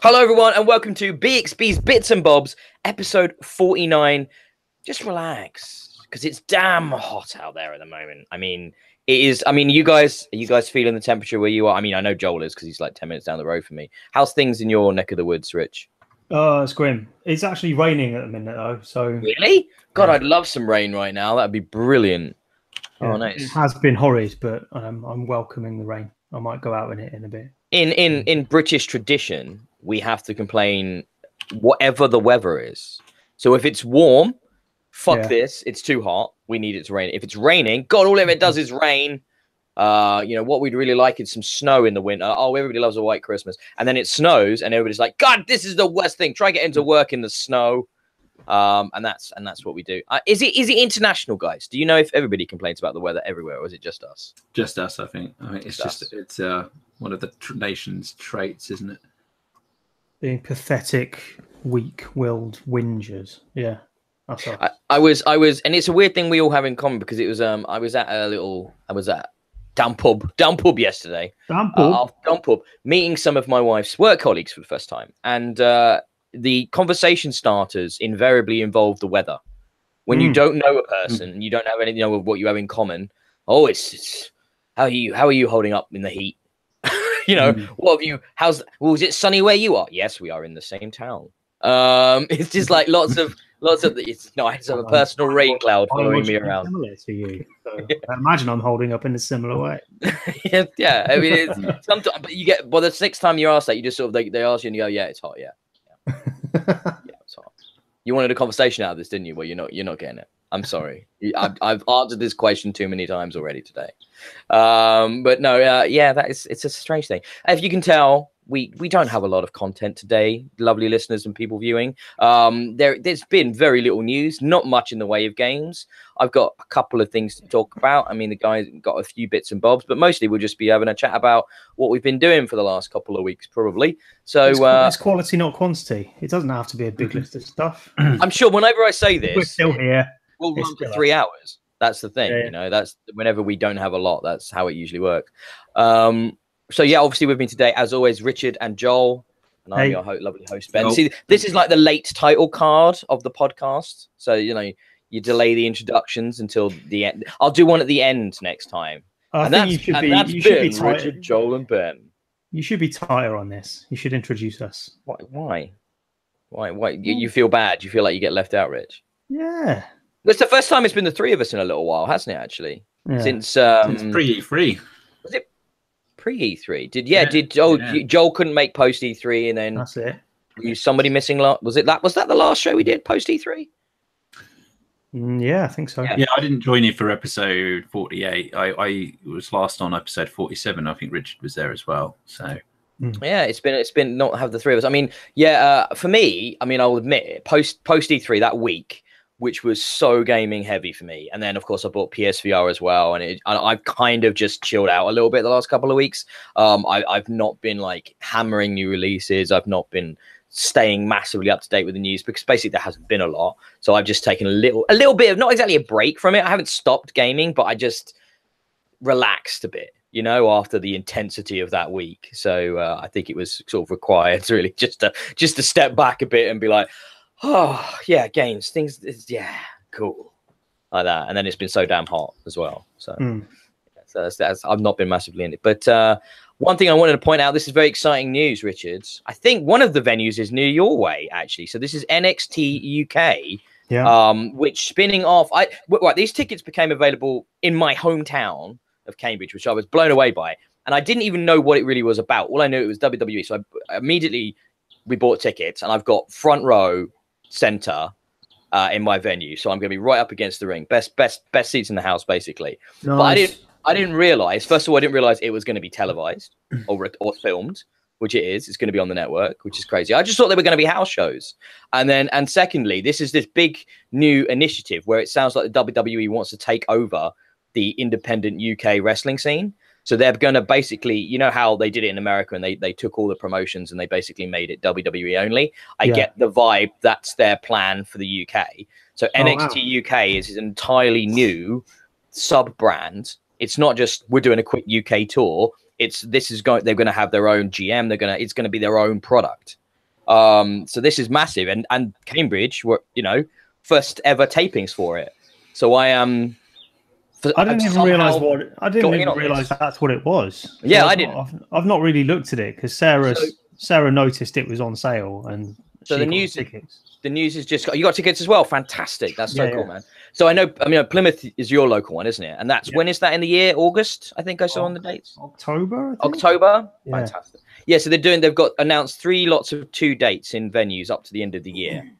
Hello, everyone, and welcome to Bxb'S Bits and Bobs, episode 49. Just relax, because it's damn hot out there at the moment. I mean, it is. I mean, are you guys feeling the temperature where you are? I mean, I know Joel is because he's like 10 minutes down the road from me. How's things in your neck of the woods, Rich? It's grim. It's actually raining at the minute, though. So really? God, yeah. I'd love some rain right now. That'd be brilliant. Yeah, oh, nice. It has been horrid, but I'm welcoming the rain. I might go out in it in a bit. In British tradition, we have to complain whatever the weather is. So if it's warm, fuck this, it's too hot, we need it to rain. If it's raining, God, all of it does is rain. You know, what we'd really like is some snow in the winter. Oh, everybody loves a white Christmas. And then it snows and everybody's like, God, this is the worst thing. Try getting to work in the snow. And that's what we do. Is it international, guys? Do you know if everybody complains about the weather everywhere, or is it just us? Just us, I think. I mean, it's one of the nation's traits, isn't it? Being pathetic, weak-willed whingers. Yeah, that's us. I was, and it's a weird thing we all have in common because it was I was at down pub yesterday. Down pub, meeting some of my wife's work colleagues for the first time, and the conversation starters invariably involve the weather. When you don't know a person, you don't have anything, you know, what you have in common. Oh, it's how are you holding up in the heat? You know, what have you? Was it sunny where you are? Yes, we are in the same town. It's just like lots of. It's nice to have a personal rain cloud following me around. Similar to you. So I imagine I'm holding up in a similar way. yeah. I mean, it's sometimes, but you get. Well, the next time you ask that, you just sort of they ask you and you go, "Yeah, it's hot. Yeah, it's hot." You wanted a conversation out of this, didn't you? Well, you're not getting it. I'm sorry. I've answered this question too many times already today. But no, yeah, it's a strange thing. If you can tell, we don't have a lot of content today, lovely listeners and people viewing. There's been very little news, not much in the way of games. I've got a couple of things to talk about. I mean, the guys got a few bits and bobs, but mostly we'll just be having a chat about what we've been doing for the last couple of weeks, probably. So it's quality, not quantity. It doesn't have to be a big list of stuff. I'm sure whenever I say this, we're still here. We'll run for 3 hours. That's the thing, you know. That's whenever we don't have a lot. That's how it usually works. So yeah, obviously with me today, as always, Richard and Joel, and I'm your lovely host Ben. See, this is like the late title card of the podcast. So you know, you delay the introductions until the end. I'll do one at the end next time. I think you should be Richard, Joel, and Ben. You should be tighter on this. You should introduce us. Why? You feel bad? You feel like you get left out, Rich? Yeah. It's the first time it's been the three of us in a little while, hasn't it? Actually, since pre-E3. Was it pre-E3? Joel couldn't make post E3, and then that's it. Somebody missing? Was that the last show we did post E3? Yeah, I think so. Yeah, I didn't join you for episode 48. I was last on episode 47. I think Richard was there as well. So. Yeah, it's been not have the three of us. I mean, for me, I mean, I'll admit, post E3 that week, which was so gaming heavy for me. And then, of course, I bought PSVR as well. And I've kind of just chilled out a little bit the last couple of weeks. I've not been like hammering new releases. I've not been staying massively up to date with the news because basically there hasn't been a lot. So I've just taken a little bit of, not exactly a break from it. I haven't stopped gaming, but I just relaxed a bit, you know, after the intensity of that week. So I think it was sort of required really just to step back a bit and be like, oh yeah, games, things, yeah, cool, like that. And then it's been so damn hot as well. So, that's I've not been massively in it. But one thing I wanted to point out, this is very exciting news, Richard. I think one of the venues is near your way, actually. So this is NXT UK, which spinning off. These tickets became available in my hometown of Cambridge, which I was blown away by, and I didn't even know what it really was about. All I knew it was WWE. So we bought tickets, and I've got front row center in my venue, so I'm going to be right up against the ring, best seats in the house, basically. Nice. But I didn't realize. First of all, I didn't realize it was going to be televised or filmed, which it is. It's going to be on the network, which is crazy. I just thought they were going to be house shows, and secondly, this is this big new initiative where it sounds like the WWE wants to take over the independent UK wrestling scene. So they're going to basically, you know how they did it in America and they took all the promotions and they basically made it WWE only. I get the vibe that's their plan for the UK. So NXT UK is an entirely new sub-brand. It's not just we're doing a quick UK tour. They're going to have their own GM. It's going to be their own product. So this is massive, and Cambridge were, you know, first ever tapings for it. So I am. I didn't even realize that's what it was. Yeah, so I didn't. I've not really looked at it because Sarah noticed it was on sale, and so the news is just you got tickets as well. Fantastic, that's so cool, man. So I mean, Plymouth is your local one, isn't it? And that's when is that in the year? August, I think I saw on the dates. October. October. Yeah. Fantastic. Yeah, so they've got announced 3 lots of 2 dates in venues up to the end of the year.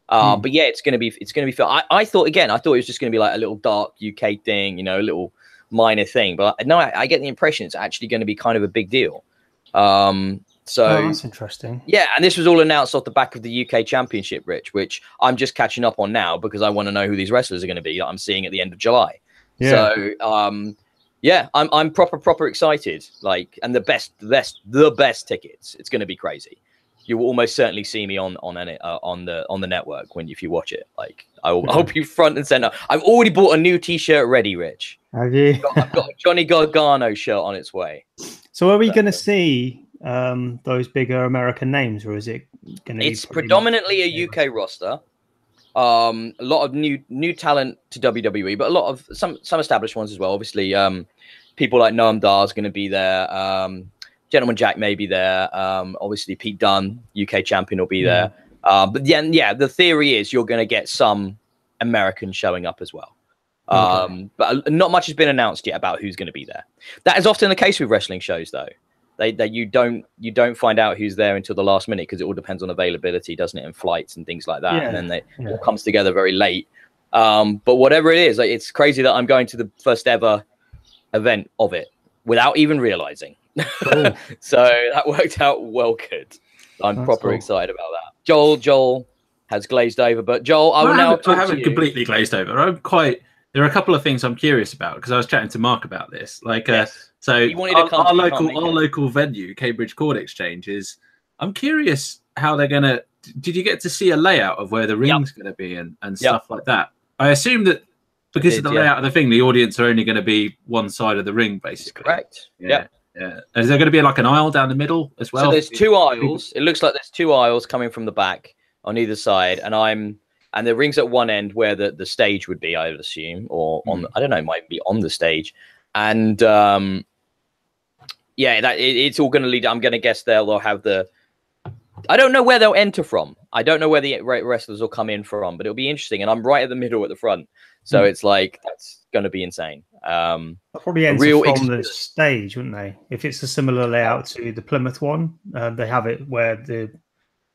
But yeah, it's gonna be fun. I thought it was just gonna be like a little dark UK thing, you know, a little minor thing. But no, I get the impression it's actually going to be kind of a big deal. So that's interesting. Yeah, and this was all announced off the back of the UK Championship, Rich, which I'm just catching up on now because I want to know who these wrestlers are going to be that I'm seeing at the end of July. Yeah. So yeah, I'm proper excited. Like, and the best tickets. It's going to be crazy. You will almost certainly see me on the network if you watch it. Like, I'll be front and center. I've already bought a new T-shirt ready, Rich. Have you? I've got a Johnny Gargano shirt on its way. So are we going to see those bigger American names, or is it going to? It's predominantly a UK roster. A lot of new talent to WWE, but a lot of some established ones as well. Obviously, people like Noam Dar is going to be there. Gentleman Jack may be there. Obviously, Pete Dunne, UK champion, will be there. But then, yeah, the theory is you're going to get some Americans showing up as well. But not much has been announced yet about who's going to be there. That is often the case with wrestling shows, though. You don't find out who's there until the last minute because it all depends on availability, doesn't it, and flights and things like that. Yeah. And then it all comes together very late. But whatever it is, it's crazy that I'm going to the first ever event of it without even realizing. Cool. So that worked out well good. I'm proper excited about that. Joel has glazed over, but Joel, I haven't completely glazed over. There are a couple of things I'm curious about because I was chatting to Mark about this. Like, so our local venue, Cambridge Court Exchange, I'm curious how they're gonna. Did you get to see a layout of where the ring's going to be and stuff like that? I assume that because of the layout of the thing, the audience are only going to be one side of the ring, basically. Correct. Yeah. Is there going to be like an aisle down the middle as well? So there's 2 aisles. It looks like there's 2 aisles coming from the back on either side, and the ring's at one end where the stage would be, I would assume, or on I don't know, it might be on the stage, and it's all going to lead. I'm going to guess they'll have the. I don't know where they'll enter from. I don't know where the wrestlers will come in from, but it'll be interesting. And I'm right at the middle at the front, so it's like that's going to be insane. They'll probably enter from the stage, wouldn't they? If it's a similar layout to the Plymouth one, they have it where the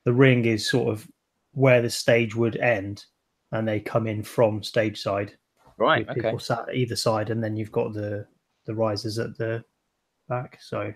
ring is sort of where the stage would end, and they come in from stage side. Right. Okay. People sat either side, and then you've got the risers at the back. So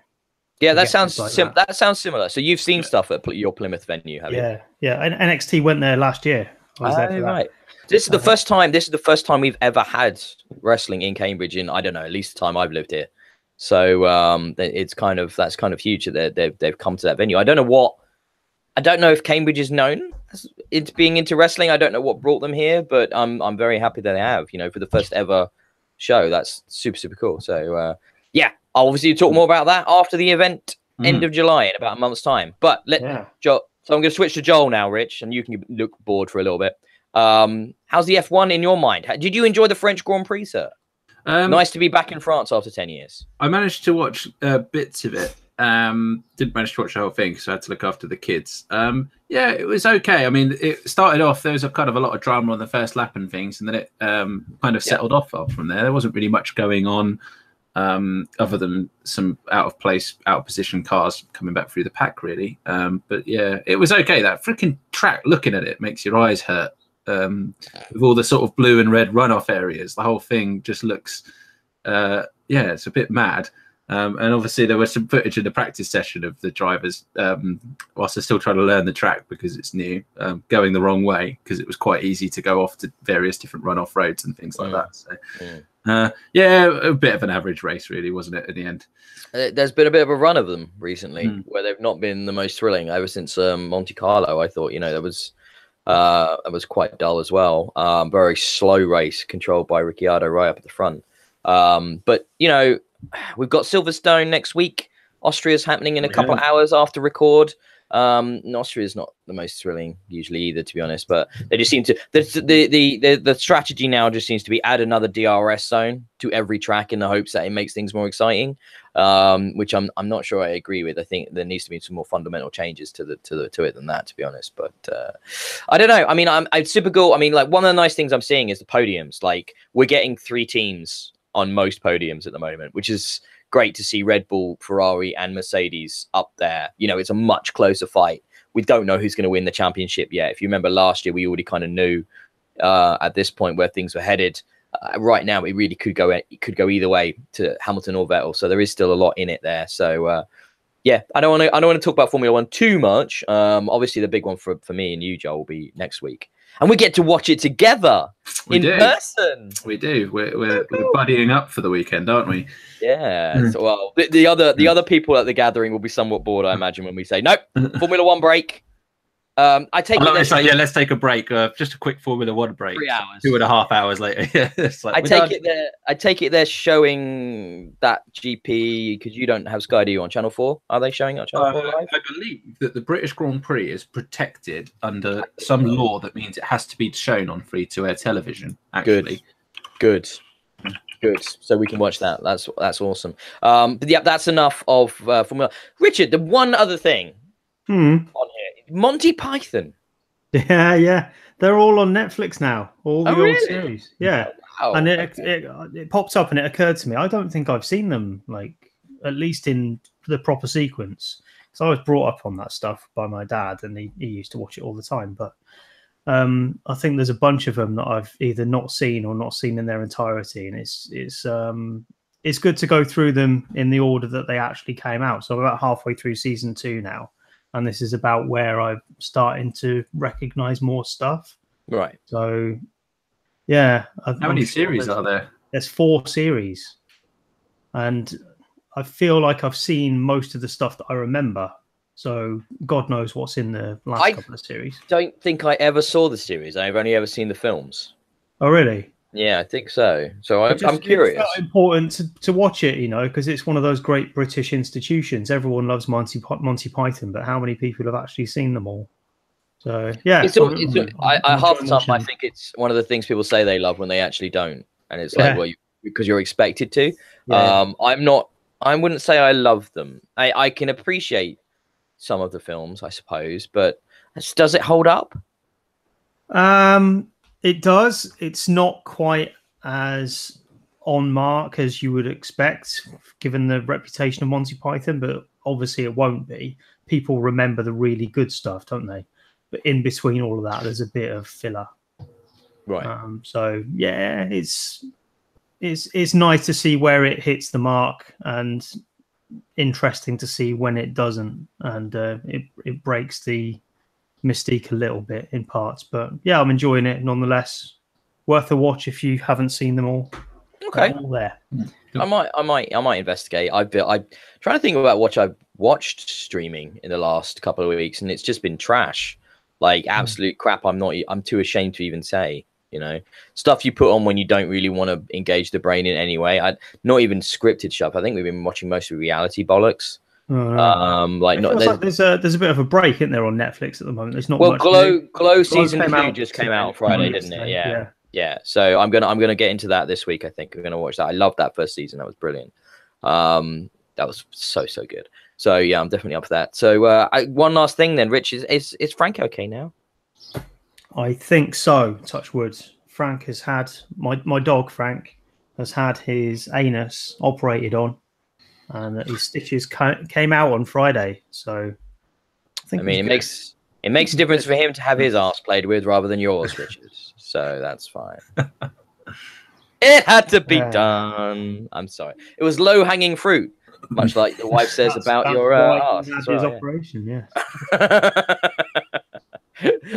yeah, that sounds that sounds similar. So you've seen stuff at your Plymouth venue, have you? Yeah. And NXT went there last year. Right. This is the first time. This is the first time we've ever had wrestling in Cambridge in, I don't know, at least the time I've lived here. So that's kind of huge that they've come to that venue. I don't know if Cambridge is known as it's being into wrestling. I don't know what brought them here, but I'm very happy that they have. You know, for the first ever show, that's super cool. So yeah, I'll obviously talk more about that after the event, end of July in about a month's time. But Joel. So I'm going to switch to Joel now, Rich, and you can look bored for a little bit. How's the F1 in your mind? Did you enjoy the French Grand Prix, sir? Nice to be back in France after 10 years. I managed to watch bits of it. Didn't manage to watch the whole thing because I had to look after the kids. Yeah, it was okay. I mean, it started off, there was a lot of drama on the first lap and things, and then it kind of settled off from there. There wasn't really much going on other than some out of position cars coming back through the pack, really. But yeah, it was okay. That freaking track, looking at it, makes your eyes hurt. With all the sort of blue and red runoff areas, the whole thing just looks, it's a bit mad. And obviously there was some footage in the practice session of the drivers, whilst they're still trying to learn the track because it's new, going the wrong way because it was quite easy to go off to various different runoff roads and things like that. So, a bit of an average race, really, wasn't it, in the end? There's been a bit of a run of them recently where they've not been the most thrilling. Ever since Monte Carlo, I thought, that was quite dull as well. Very slow race controlled by Ricciardo right up at the front. But, we've got Silverstone next week. Austria's happening in a couple of hours after record. Nostria is not the most thrilling usually either, to be honest. But they just seem to the strategy now just seems to be add another DRS zone to every track in the hopes that it makes things more exciting. Which I'm not sure I agree with. I think there needs to be some more fundamental changes to it than that, to be honest. But I don't know. I mean, it's super cool. I mean, like one of the nice things I'm seeing is the podiums. Like we're getting 3 teams on most podiums at the moment, which is great to see. Red Bull, Ferrari, and Mercedes up there. You know, it's a much closer fight. We don't know who's going to win the championship yet. If you remember last year, we already kind of knew at this point where things were headed. Right now, it really could go either way to Hamilton or Vettel. So there is still a lot in it there. So yeah, I don't want to talk about Formula One too much. Obviously, the big one for me and you, Joel, will be next week. And we get to watch it together in person. We do. We're buddying up for the weekend, aren't we? Yeah. So, well, the other people at the gathering will be somewhat bored, I imagine, when we say nope. Formula One break. I take it. Like, yeah, let's take a break. Just a quick Formula One break. 3 hours. 2.5 hours later. Yeah. Like, I take it they're showing that GP because you don't have Sky, do you, on Channel 4? Are they showing it on Channel 4 live? I believe that the British Grand Prix is protected under some law that means it has to be shown on free-to-air television. Actually, good. So we can watch that. That's awesome. But yeah, that's enough of Formula. Richard, the one other thing on here, Monty Python. Yeah, they're all on Netflix now. All the old series. Yeah. Wow. And it popped up and it occurred to me, I don't think I've seen them, like, at least in the proper sequence. So I was brought up on that stuff by my dad, and he used to watch it all the time. But I think there's a bunch of them that I've either not seen or not seen in their entirety, and it's good to go through them in the order that they actually came out. So I'm about halfway through season 2 now, and this is about where I'm starting to recognize more stuff. Right. So yeah. How many series are there? There's 4 series, and I feel like I've seen most of the stuff that I remember. So God knows what's in the last couple of series. I don't think I ever saw the series. I've only ever seen the films. Oh, really? Yeah, I think so. So I'm curious. It's important to watch it, you know, because it's one of those great British institutions. Everyone loves Monty Python, but how many people have actually seen them all? So yeah, half the time I think it's one of the things people say they love when they actually don't, and it's like, well, because you're expected to. Yeah. I wouldn't say I love them. I can appreciate some of the films, I suppose, but does it hold up? It does. It's not quite as on mark as you would expect, given the reputation of Monty Python, but obviously it won't be. People remember the really good stuff, don't they? But in between all of that, there's a bit of filler. Right. So yeah, it's nice to see where it hits the mark, and interesting to see when it doesn't, and it breaks the mystique a little bit in parts. But yeah, I'm enjoying it nonetheless. Worth a watch if you haven't seen them all. Okay. All there. I might investigate. I'm trying to think about what I've watched streaming in the last couple of weeks, and it's just been trash, like absolute crap. I'm too ashamed to even say. You know, stuff you put on when you don't really want to engage the brain in any way. Not even scripted stuff. I think we've been watching mostly reality bollocks. Like there's a bit of a break, isn't there, on Netflix at the moment? There's not well, much Glow season 2 just came out Friday, didn't it? Yeah. So I'm gonna get into that this week. I think I'm gonna watch that. I loved that first season. That was brilliant. That was so good. So yeah, I'm definitely up for that. So one last thing then, Rich, is Frank okay now? I think so. Touch wood. Frank has had my dog Frank has had his anus operated on, and his stitches came out on Friday. So I mean, it makes a difference for him to have his arse played with rather than yours, Richard. So that's fine. It had to be done. I'm sorry. It was low hanging fruit, much like the wife says about your arse. His operation, yeah.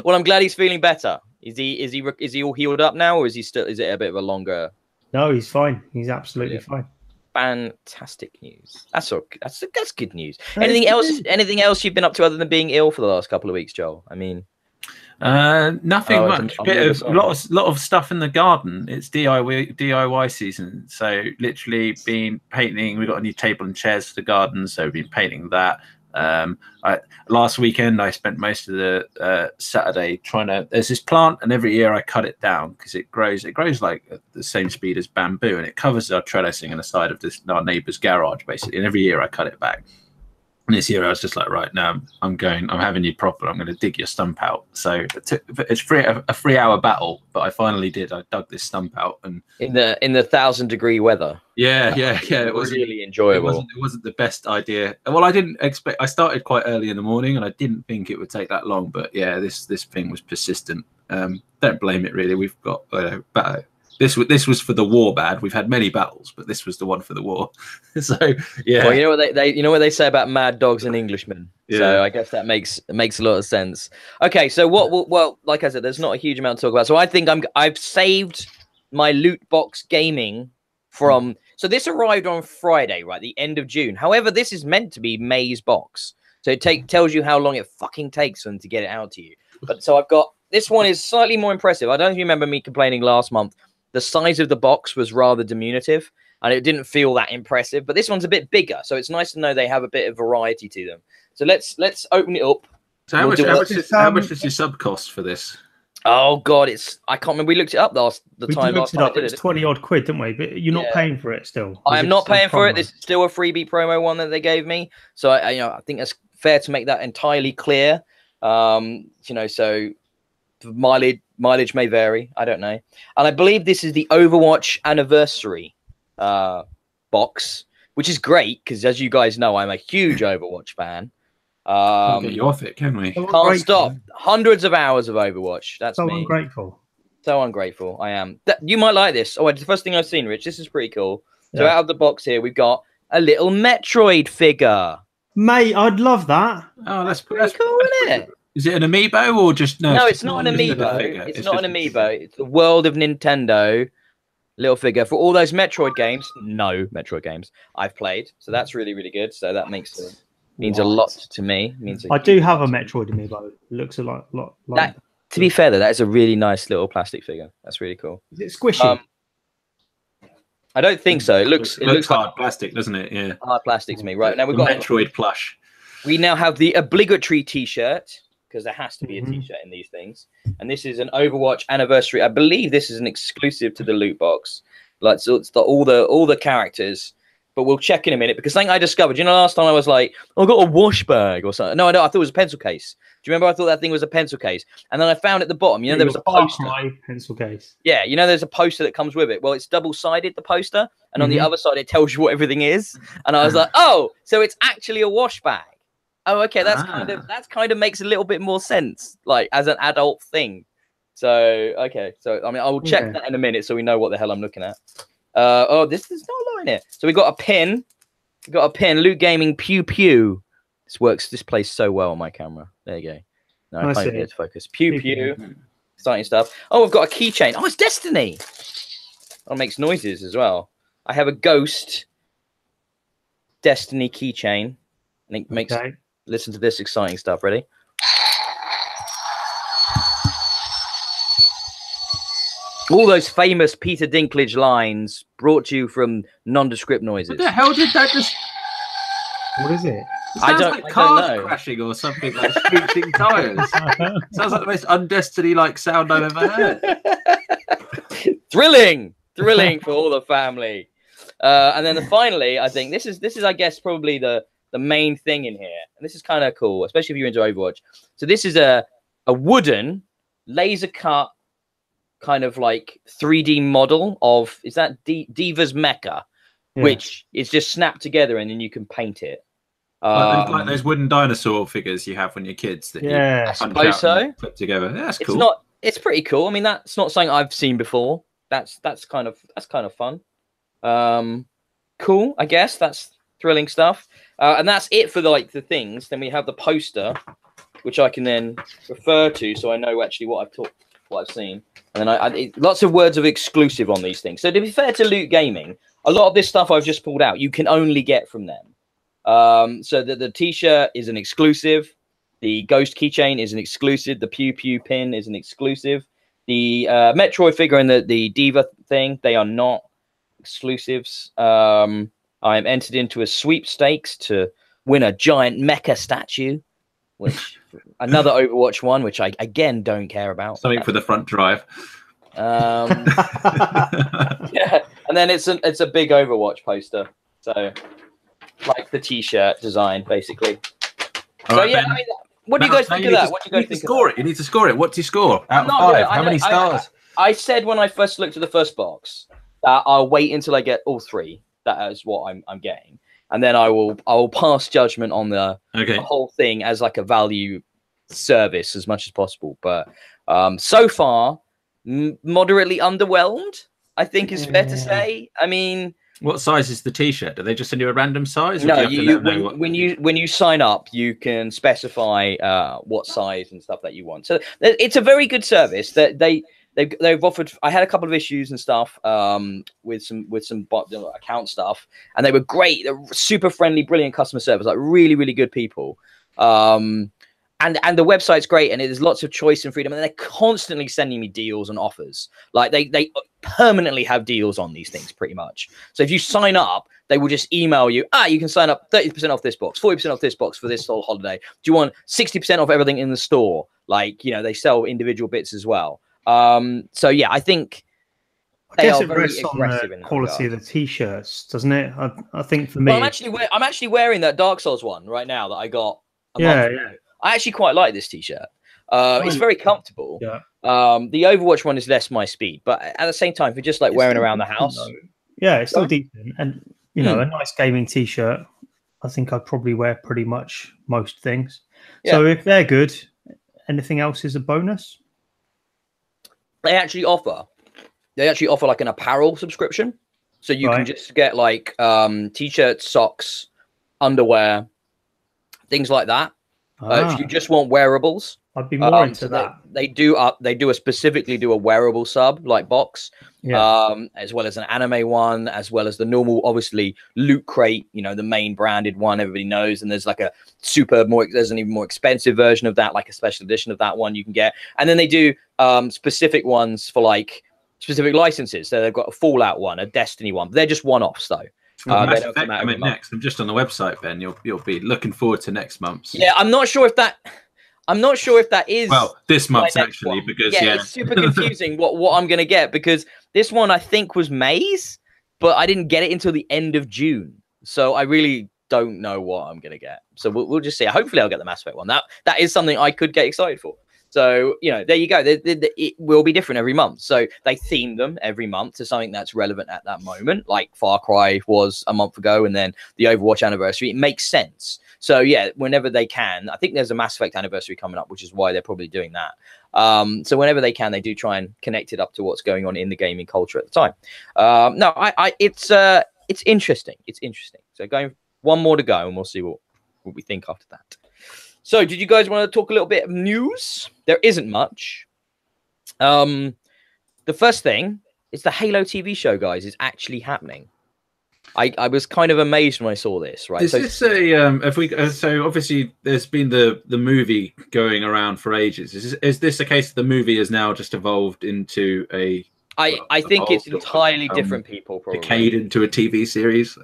Well, I'm glad he's feeling better. Is he all healed up now, or is it a bit of a longer? No, he's fine. He's absolutely fine. Fantastic news. That's good news. Anything else you've been up to other than being ill for the last couple of weeks, Joel? I mean, nothing much. A lot of stuff in the garden. It's DIY season, so literally been painting. We've got a new table and chairs for the garden, so we've been painting that. Last weekend I spent most of the Saturday trying to. There's this plant, and every year I cut it down because it grows. It grows like at the same speed as bamboo, and it covers our trellising on the side of our neighbour's garage basically. And every year I cut it back. And this year I was just like, right now I'm having you proper. I'm going to dig your stump out. So it's a 3-hour battle, but I finally did. I dug this stump out, and in the 1,000-degree weather. Yeah. It was really enjoyable. It wasn't the best idea. Well, I didn't expect. I started quite early in the morning, and I didn't think it would take that long. But yeah, this thing was persistent. Don't blame it really. We've got this was for the war bad. We've had many battles, but this was the one for the war. So yeah. Well, you know what they say about mad dogs and Englishmen. Yeah. So I guess that makes a lot of sense. Okay, so well, like I said, there's not a huge amount to talk about. So I think I've saved my loot box gaming from. So this arrived on Friday, right, the end of June. However, this is meant to be May's box, so it tells you how long it fucking takes them to get it out to you. But so I've got this one is slightly more impressive. I don't know if you remember me complaining last month. The size of the box was rather diminutive, and it didn't feel that impressive. But this one's a bit bigger, so it's nice to know they have a bit of variety to them. So let's open it up. So how much does your sub cost for this? Oh God, I can't remember. We looked it up the time last time. It's 20 odd quid, didn't we? But you're not paying for it still. I am not paying for it. This is still a freebie promo one that they gave me. So I think that's fair to make that entirely clear. So mileage may vary. I don't know. And I believe this is the Overwatch anniversary box, which is great because, as you guys know, I'm a huge Overwatch fan. Can't get you off it, can we? Can't stop. Hundreds of hours of Overwatch. That's so me. Ungrateful. So ungrateful. I am. You might like this. Oh, it's the first thing I've seen, Rich. This is pretty cool. So out of the box here, we've got a little Metroid figure. Mate, I'd love that. Oh, that's pretty cool, isn't it? Is it an amiibo or just no? No, it's not an amiibo. It's not an amiibo. It's the World of Nintendo little figure for all those Metroid games. No Metroid games I've played, so that's really, really good. So that means a lot to me. I do have a Metroid amiibo. It looks a lot like that. To be fair, though, that is a really nice little plastic figure. That's really cool. Is it squishy? I don't think so. It looks hard like plastic, doesn't it? Yeah, hard plastic to me. Right now we've got Metroid plush. We now have the obligatory T-shirt because there has to be a T-shirt in these things, and this is an Overwatch anniversary. I believe this is an exclusive to the loot box. Like so, it's all the characters. But we'll check in a minute because something I discovered. You know, last time I was like, I got a wash bag or something. No, I thought it was a pencil case. Do you remember? I thought that thing was a pencil case, and then I found at the bottom. There was a poster. Pencil case. Yeah, there's a poster that comes with it. Well, it's double-sided, the poster, and on the other side it tells you what everything is. And I was like, oh, so it's actually a wash bag. Oh, okay, that's kind of makes a little bit more sense, like as an adult thing. So okay, so I mean, I will check that in a minute so we know what the hell I'm looking at. There's not a lot in it. So we got a pin. We got a pin. LootGaming Pew Pew. This plays so well on my camera. There you go. No, I can't get it to focus. Pew Pew. Exciting stuff. Oh, we've got a keychain. Oh, it's Destiny. Oh, it makes noises as well. I have a Ghost Destiny keychain. And it makes. Listen to this exciting stuff. Ready? All those famous Peter Dinklage lines brought to you from nondescript noises. What the hell did that just... What is it? It sounds like cars crashing or something, like screeching tires. Sounds like the most undestiny-like sound I've ever heard. Thrilling for all the family. And then finally, I think this is I guess probably the main thing in here, and this is kind of cool, especially if you're into Overwatch. So this is a wooden laser cut kind of like 3D model of, is that Diva's Mecha, which is just snapped together and then you can paint it. Like those wooden dinosaur figures you have when you're kids. That I suppose so. Put together. Yeah, that's cool. It's pretty cool. I mean, that's not something I've seen before. That's kind of fun. Cool. I guess that's thrilling stuff. And that's it for the things. Then we have the poster, which I can then refer to, so I know actually what I've seen. And then lots of words of exclusive on these things. So to be fair to LootGaming, a lot of this stuff I've just pulled out, you can only get from them. So the T-shirt is an exclusive. The Ghost keychain is an exclusive. The Pew Pew pin is an exclusive. The Metroid figure and the Diva thing, they are not exclusives. I am entered into a sweepstakes to win a giant mecha statue, which another Overwatch one, which I again don't care about. Something for the front drive. Yeah, and then it's a big Overwatch poster, so like the T-shirt design, basically. All right, yeah, Ben. I mean, what do you guys think of that? What do you guys think of that? You need to score it. What do you score out of 5? How many stars? I said when I first looked at the first box that I'll wait until I get all 3. That is what I'm getting, and then I will pass judgment on the whole thing as like a value service as much as possible. But so far, moderately underwhelmed, I think is fair to say. I mean, what size is the T-shirt? Do they just send you a random size? Or no, when you sign up, you can specify what size and stuff that you want. So it's a very good service that they've offered. I had a couple of issues and stuff with some account stuff, and they were great. They're super friendly, brilliant customer service, like really good people. And the website's great, and there's lots of choice and freedom, and they're constantly sending me deals and offers. Like they permanently have deals on these things pretty much. So if you sign up, they will just email you, you can sign up 30% off this box, 40% off this box for this whole holiday. Do you want 60% off everything in the store? Like, you know, they sell individual bits as well. So yeah, I think they are very aggressive in the quality of the T-shirts, doesn't it? I think for me, well, I'm actually wearing that Dark Souls one right now that I got a month ago. I actually quite like this T-shirt. It's very comfortable. Yeah. The Overwatch one is less my speed, but at the same time, if you're just like wearing around the house, yeah, it's still decent. And you know, a nice gaming T-shirt, I think I'd probably wear pretty much most things. Yeah. So if they're good, anything else is a bonus. They actually offer like an apparel subscription, so you can just get like T-shirts, socks, underwear, things like that. If you just want wearables, I'd be more into that. They specifically do a wearable sub like box, as well as an anime one, as well as the normal, obviously Loot Crate, you know, the main branded one everybody knows. And there's like there's an even more expensive version of that, like a special edition of that one you can get. And then they do specific ones for like specific licenses. So they've got a Fallout one, a Destiny one. But they're just one-offs though. Mass Effect coming next. I'm just on the website, Ben. You'll be looking forward to next month's. Yeah, I'm not sure if that is this month's actually one. Because it's super confusing what I'm gonna get, because this one I think was May's, but I didn't get it until the end of June, so I really don't know what I'm gonna get. So we'll just see. Hopefully, I'll get the Mass Effect one. That is something I could get excited for. So, you know, there you go. It will be different every month. So they theme them every month to something that's relevant at that moment, like Far Cry was a month ago, and then the Overwatch anniversary. It makes sense. So, yeah, whenever they can, I think there's a Mass Effect anniversary coming up, which is why they're probably doing that. So whenever they can, they do try and connect it up to what's going on in the gaming culture at the time. It's interesting. It's interesting. So going one more to go, and we'll see what we think after that. So, did you guys want to talk a little bit of news? There isn't much. The first thing is the Halo TV show, guys, is actually happening. I was kind of amazed when I saw this. Right? Is this a so obviously there's been the movie going around for ages. Is this a case that the movie has now just evolved into a? I think it's entirely different people. Probably decayed into a TV series.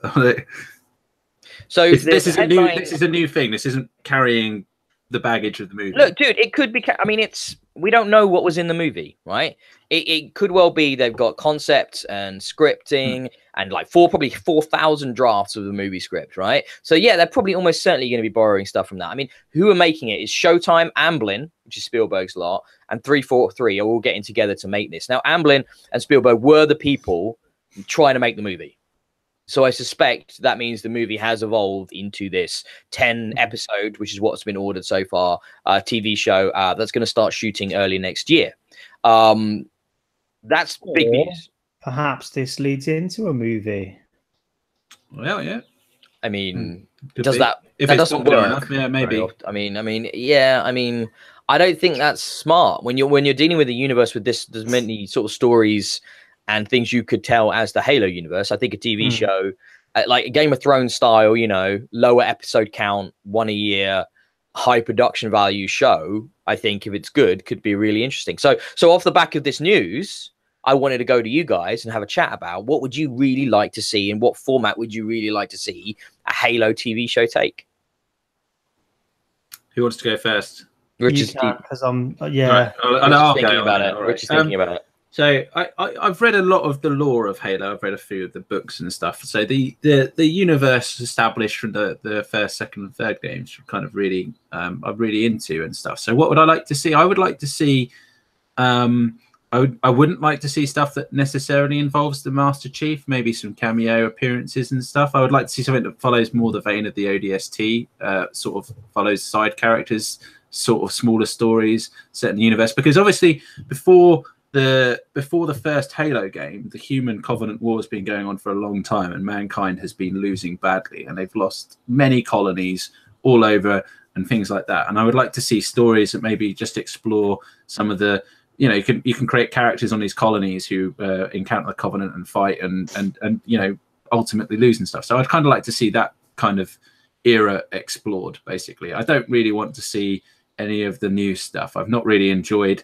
So this is a new thing. This isn't carrying the baggage of the movie. Look, dude, it could be. I mean, we don't know what was in the movie, right? It could well be they've got concepts and scripting and like probably 4,000 drafts of the movie script, right? So yeah, they're probably almost certainly going to be borrowing stuff from that. I mean, who are making it is Showtime, Amblin, which is Spielberg's lot, and 343 are all getting together to make this. Now, Amblin and Spielberg were the people trying to make the movie. So I suspect that means the movie has evolved into this 10 episode, which is what's been ordered so far, TV show that's going to start shooting early next year. That's big news. Perhaps this leads into a movie. Well, yeah. I mean, Could does be. that? If that it's doesn't popular work. enough, yeah, maybe. I mean, I don't think that's smart when you're dealing with a universe with there's many sort of stories and things you could tell as the Halo universe. I think a TV show, like a Game of Thrones style, you know, lower episode count, one a year, high production value show, I think if it's good, could be really interesting. So off the back of this news, I wanted to go to you guys and have a chat about what would you really like to see and what format would you really like to see a Halo TV show take? Who wants to go first? Richard's because I'm yeah. Right. Thinking about it. Richard's thinking about it. So I've read a lot of the lore of Halo. I've read a few of the books and stuff. So the universe established from the first, second, and third games kind of really I'm really into and stuff. So what would I like to see? I would like to see I wouldn't like to see stuff that necessarily involves the Master Chief, maybe some cameo appearances and stuff. I would like to see something that follows more the vein of the ODST, sort of follows side characters, sort of smaller stories set in the universe. Because obviously before the first Halo game, the Human Covenant War has been going on for a long time, and mankind has been losing badly, and they've lost many colonies all over and things like that. And I would like to see stories that maybe just explore some of the, you can create characters on these colonies who encounter the Covenant and fight and ultimately lose and stuff. So I'd kind of like to see that kind of era explored. Basically, I don't really want to see any of the new stuff. I've not really enjoyed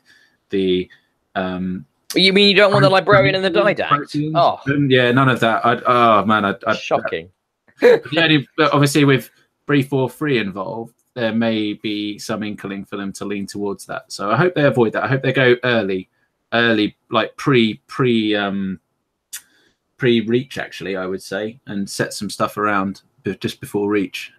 the. You mean you don't want the Librarian and the Didact? Oh, yeah, none of that. I'd shocking. Obviously, with 343 involved, there may be some inkling for them to lean towards that. So I hope they avoid that. I hope they go early, like pre-reach, actually, I would say, and set some stuff around just before reach.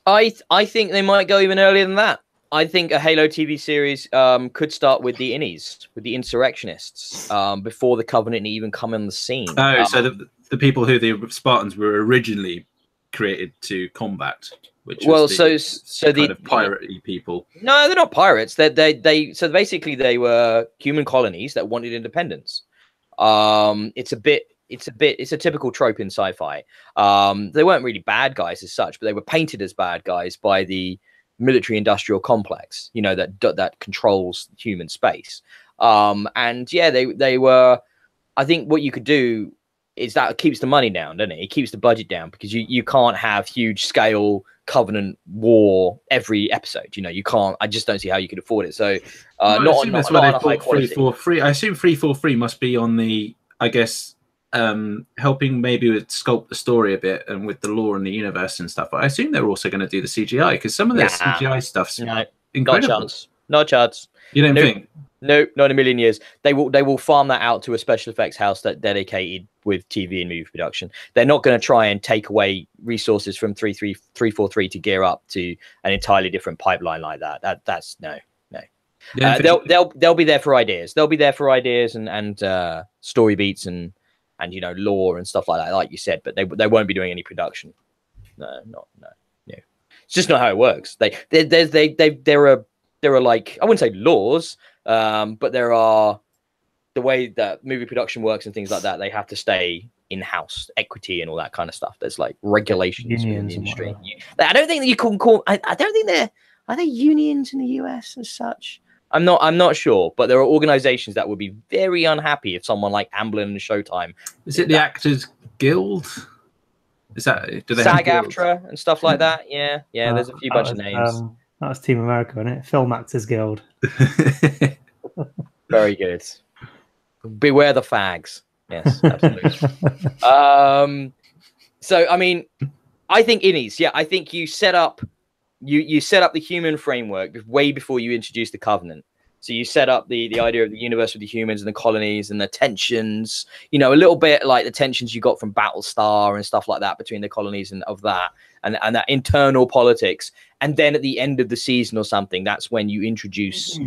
I think they might go even earlier than that. I think a Halo TV series could start with the Innies, with the insurrectionists, before the Covenant even come on the scene. Oh, so the people who the Spartans were originally created to combat. Which well, so the kind of piratey people. So they're not pirates. So basically they were human colonies that wanted independence. It's a typical trope in sci-fi. They weren't really bad guys as such, but they were painted as bad guys by the military-industrial complex, that controls human space. And yeah, they were. I think what you could do is that it keeps the money down, doesn't it? It keeps the budget down, because you can't have huge scale Covenant war every episode. You can't. I just don't see how you could afford it. So I assume that's why they bought 343. I assume 343 must be on the, I guess, helping maybe with sculpt the story a bit and with the lore and the universe and stuff. But I assume they're also going to do the CGI, because some of their CGI stuff's incredible. No chance. You don't think? No, not in a million years. They will farm that out to a special effects house that dedicated with TV and movie production. They're not going to try and take away resources from 343 to gear up to an entirely different pipeline like that. That's no. Yeah, they'll be there for ideas. They'll be there for ideas and story beats and lore and stuff like that, like you said. But they won't be doing any production. No. It's just not how it works. There are like, I wouldn't say laws, but there are the way that movie production works and things like that. They have to stay in-house, equity and all that kind of stuff. There's like regulations in the industry. I don't think that you can call. I don't think are there unions in the US as such. I'm not sure, but there are organizations that would be very unhappy if someone like Amblin and Showtime. Is it the Actors Guild? Is that, do they SAG-AFTRA and stuff like that? Yeah. There's a few bunch of names. That was Team America, isn't it? Film Actors Guild. Very good. Beware the fags. Yes, absolutely. So I mean, I think Innies. Yeah, I think you set up the human framework way before you introduce the Covenant. So you set up the idea of the universe with the humans and the colonies and the tensions, a little bit like the tensions you got from Battlestar and stuff like that between the colonies and that internal politics. And then at the end of the season or something, that's when you introduce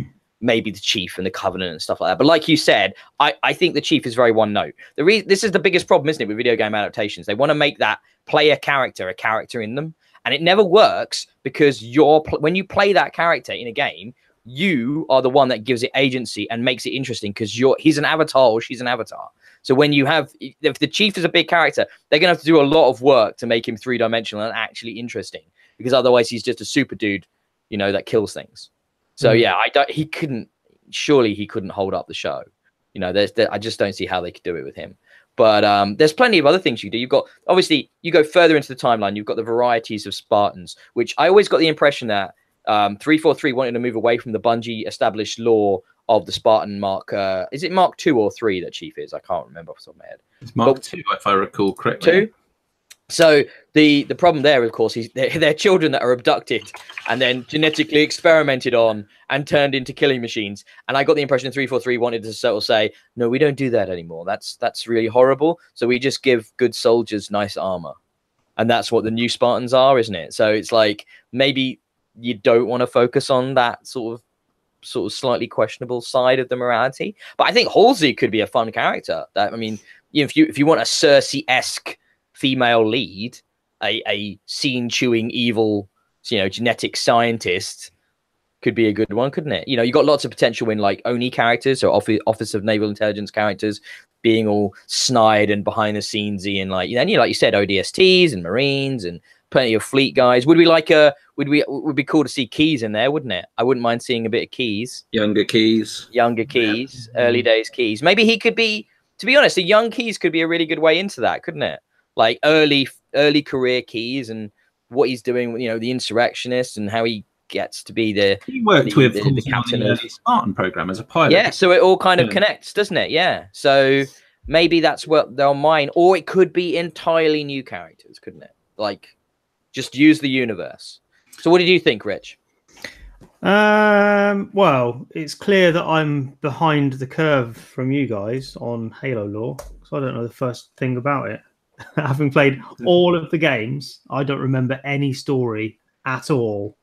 maybe the Chief and the Covenant and stuff like that. But like you said, I think the Chief is very one note. This is the biggest problem, isn't it, with video game adaptations? They want to make that player character a character in them. And it never works, because when you play that character in a game, you are the one that gives it agency and makes it interesting, because he's an avatar or she's an avatar. So if the Chief is a big character, they're going to have to do a lot of work to make him three-dimensional and actually interesting, because otherwise he's just a super dude, that kills things. So yeah, surely he couldn't hold up the show. I just don't see how they could do it with him. But there's plenty of other things you do. You've got, obviously, you go further into the timeline, you've got the varieties of Spartans, which I always got the impression that 343 wanted to move away from the Bungie established lore of the Spartan Mark. Is it Mark 2 or 3 that Chief is? I can't remember off the top of my head. It's Mark 2, if I recall correctly. 2? So the problem there, of course, is they're children that are abducted and then genetically experimented on and turned into killing machines. And I got the impression 343 wanted to sort of say, no, we don't do that anymore. That's really horrible. So we just give good soldiers nice armor. And that's what the new Spartans are, isn't it? So it's like maybe you don't want to focus on that sort of slightly questionable side of the morality. But I think Halsey could be a fun character. That, I mean, if you want a Cersei-esque female lead, a scene-chewing evil, genetic scientist, could be a good one, couldn't it? You got lots of potential in like Oni characters or Office of Naval Intelligence characters being all snide and behind the scenesy, and like you said, ODSTs and Marines and plenty of fleet guys. Would be cool to see Keys in there, wouldn't it? I wouldn't mind seeing a bit of Keys. Younger Keys, early days Keys. Maybe he could be. To be honest, the young Keys could be a really good way into that, couldn't it? Like early career Keys and what he's doing, the insurrectionist and how he gets to be he worked with the captain of the Spartan program as a pilot. Yeah, so it all kind of connects, doesn't it? Yeah. So maybe that's what they'll mine, or it could be entirely new characters, couldn't it? Like just use the universe. So what did you think, Rich? Well, it's clear that I'm behind the curve from you guys on Halo lore, so I don't know the first thing about it. Having played all of the games, I don't remember any story at all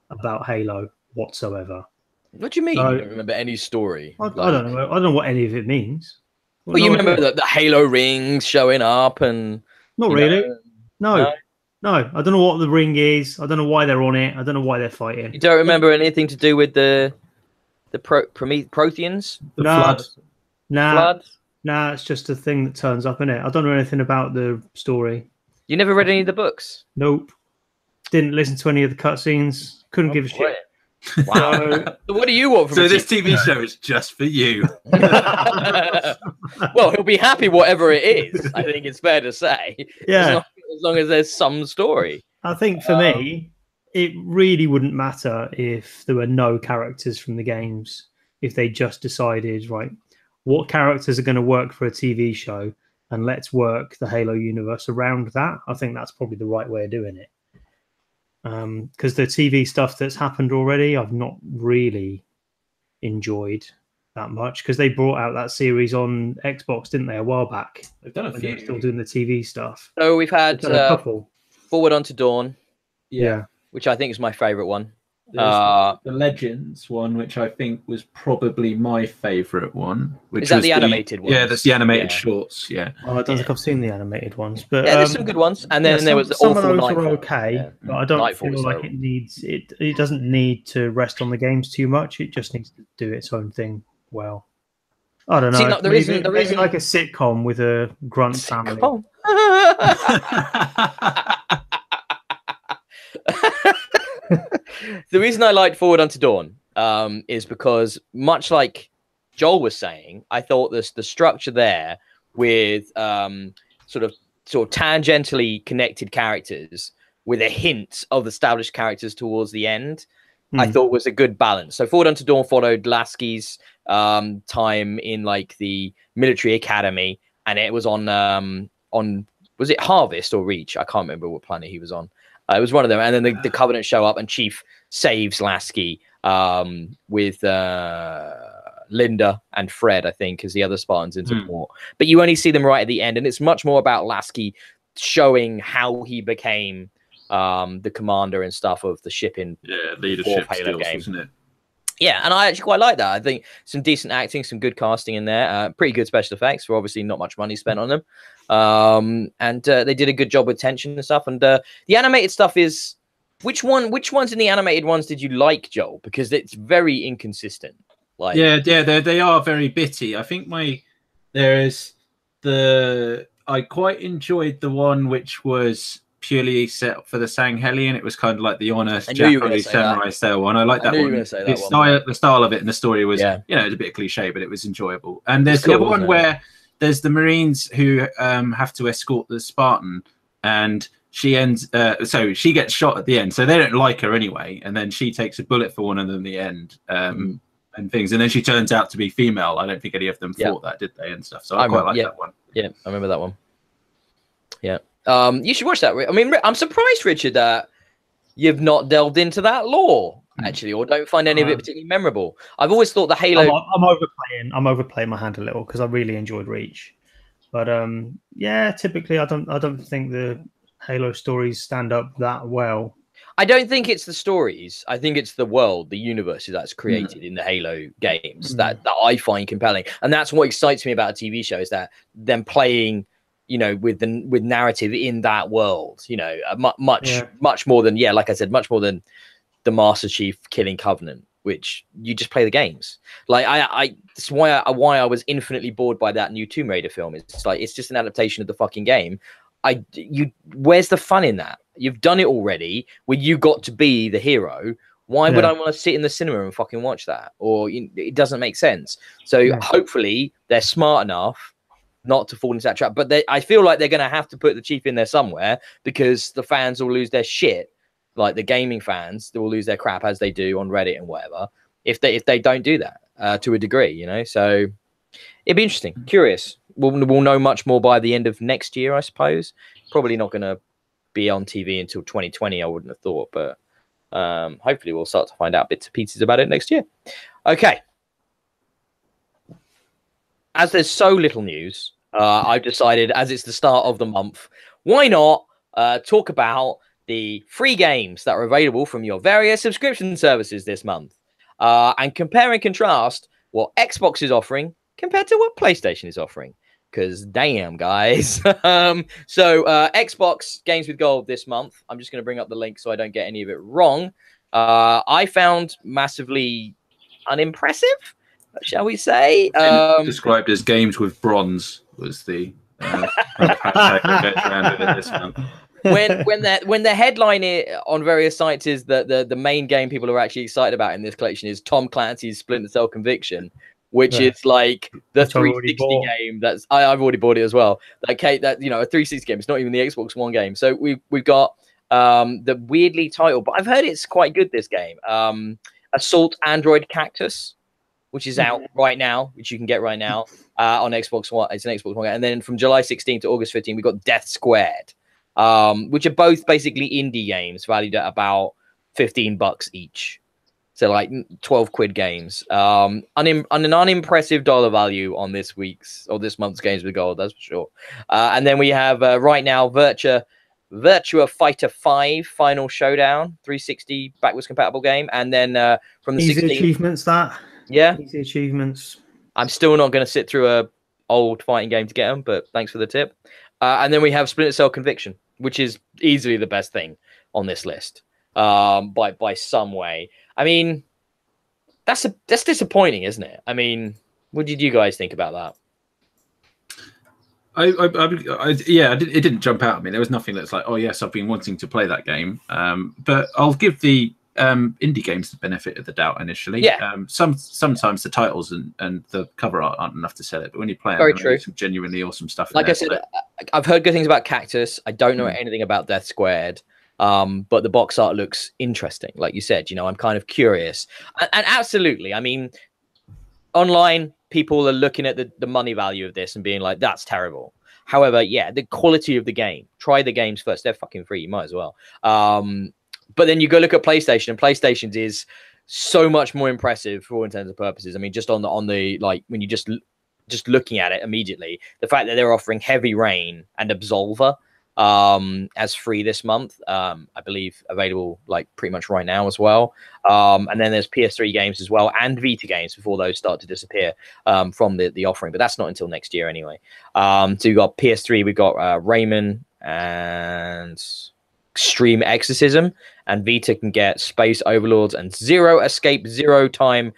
about Halo whatsoever. What do you mean? You don't remember any story? I don't know. I don't know what any of it means. Well, you remember the Halo rings showing up and... Not really. No. I don't know what the ring is. I don't know why they're on it. I don't know why they're fighting. You don't remember anything to do with the Protheans? The Flood? Flood? Nah, it's just a thing that turns up in it. I don't know anything about the story. You never read any of the books? Nope. Didn't listen to any of the cutscenes. Couldn't give a shit. Wow. So what do you want from So this TV show is just for you. Well, he'll be happy whatever it is. I think it's fair to say. Yeah. As long as there's some story. I think for me, it really wouldn't matter if there were no characters from the games. If they just decided, right, what characters are going to work for a TV show, and let's work the Halo universe around that. I think that's probably the right way of doing it. Because the TV stuff that's happened already, I've not really enjoyed that much, because they brought out that series on Xbox, didn't they, a while back? They've done a few. They're still doing the TV stuff. So we've had a couple. Forward Unto Dawn, yeah, which I think is my favorite one. The Legends one, which I think was probably my favorite one. Which is that the animated one? Yeah, that's the animated shorts. Yeah. Oh, I don't think I've seen the animated ones, but yeah, there's some good ones. And then there was some of awful those Nightfall. are okay, but I don't feel like it needs it. It doesn't need to rest on the games too much. It just needs to do its own thing well. I don't know. See, there isn't like a sitcom with a grunt family. The reason I liked Forward Unto Dawn is because, much like Joel was saying, I thought the structure there with sort of tangentially connected characters with a hint of established characters towards the end, I thought was a good balance. So Forward Unto Dawn followed Lasky's time in like the military academy, and it was on was it Harvest or Reach? I can't remember what planet he was on. It was one of them, and then the Covenant show up, and Chief saves Lasky with Linda and Fred, I think, as the other Spartans in support. But you only see them right at the end, and it's much more about Lasky showing how he became the commander and stuff of the ship in leadership skills, isn't it? Yeah, and I actually quite like that. I think some decent acting, some good casting in there, pretty good special effects for obviously not much money spent on them. And they did a good job with tension and stuff. And the animated stuff is... Which ones in the animated ones did you like, Joel? Because it's very inconsistent. Like, yeah, they are very bitty. I think I quite enjoyed the one which was purely set for the Sanghelion. It was kind of like the honest Japanese samurai style one. I like that one. The style of it and the story was, it's a bit cliche, but it was enjoyable. And there's the other one where there's the Marines who have to escort the Spartan, and she ends. So she gets shot at the end. So they don't like her anyway, and then she takes a bullet for one of them in the end. And things, and then she turns out to be female. I don't think any of them thought that, did they? And stuff. So I quite like that one. Yeah, I remember that one. Yeah. You should watch that. I mean, I'm surprised, Richard, that you've not delved into that lore actually, or don't find any of it particularly memorable. I've always thought the Halo. I'm overplaying my hand a little because I really enjoyed Reach, but yeah, typically I don't think the Halo stories stand up that well. I don't think it's the stories. I think it's the world, the universe that's created in the Halo games that I find compelling, and that's what excites me about a TV show, is that them playing, you know, with narrative in that world. You know, much more than, like I said, much more than the Master Chief killing Covenant, which you just play the games. Like that's why I was infinitely bored by that new Tomb Raider film. It's like, it's just an adaptation of the fucking game. Where's the fun in that? You've done it already, where you got to be the hero. Why would I want to sit in the cinema and fucking watch that? Or it doesn't make sense. So hopefully they're smart enough not to fall into that trap. But I feel like they're going to have to put the Chief in there somewhere, because the fans will lose their shit. Like the gaming fans, they will lose their crap, as they do on Reddit and whatever, if they don't do that to a degree, you know. So it'd be interesting, curious. We'll know much more by the end of next year, I suppose. Probably not going to be on TV until 2020, I wouldn't have thought, but hopefully we'll start to find out bits and pieces about it next year. Okay. As there's so little news, I've decided, as it's the start of the month, why not talk about the free games that are available from your various subscription services this month, and compare and contrast what Xbox is offering compared to what PlayStation is offering. Because damn, guys. So Xbox Games with Gold this month, I'm just going to bring up the link so I don't get any of it wrong. I found massively unimpressive, shall we say. Described as games with bronze was the hashtag that goes around with it this month. when the headline on various sites is that the main game people are actually excited about in this collection is Tom Clancy's Splinter Cell Conviction, which is like the 360 game. That's I've already bought it as well. That you know, a 360 game. It's not even the Xbox One game. So we've got the weirdly titled, but I've heard it's quite good, this game. Assault Android Cactus, which is out right now, which you can get right now on Xbox One. It's an Xbox One game. And then from July 16 to August 15, we've got Death Squared, which are both basically indie games valued at about $15 each. So like 12 quid games. An unimpressive dollar value on this month's Games with Gold, that's for sure. And then we have right now Virtua Fighter 5 Final Showdown, 360 backwards compatible game. And then from the easy 16th, achievements, easy achievements. I'm still not going to sit through a old fighting game to get them, but thanks for the tip. And then we have Splinter Cell Conviction, which is easily the best thing on this list, by some way. I mean, that's disappointing, isn't it? I mean, what did you guys think about that? It didn't jump out at me. There was nothing that's like, oh yes, I've been wanting to play that game. But I'll give the indie games the benefit of the doubt initially. Yeah. Sometimes the titles and the cover art aren't enough to sell it, but when you play Very them, true. some genuinely awesome stuff. Like I said, I've heard good things about Cactus. I don't know anything about Death Squared. But the box art looks interesting. Like you said, you know, I'm kind of curious. And absolutely, I mean, online, people are looking at the money value of this and being like, that's terrible. However, yeah, the quality of the game. Try the games first. They're fucking free. You might as well. But then you go look at PlayStation, and PlayStation's is so much more impressive for all intents and purposes. I mean, just on the like, when you just looking at it immediately, the fact that they're offering Heavy Rain and Absolver as free this month, I believe available like pretty much right now as well. And then there's PS3 games as well, and Vita games before those start to disappear from the offering, but that's not until next year anyway. So we've got PS3, we've got Rayman and Extreme Exorcism, and Vita can get Space Overlords and Zero Escape Zero Time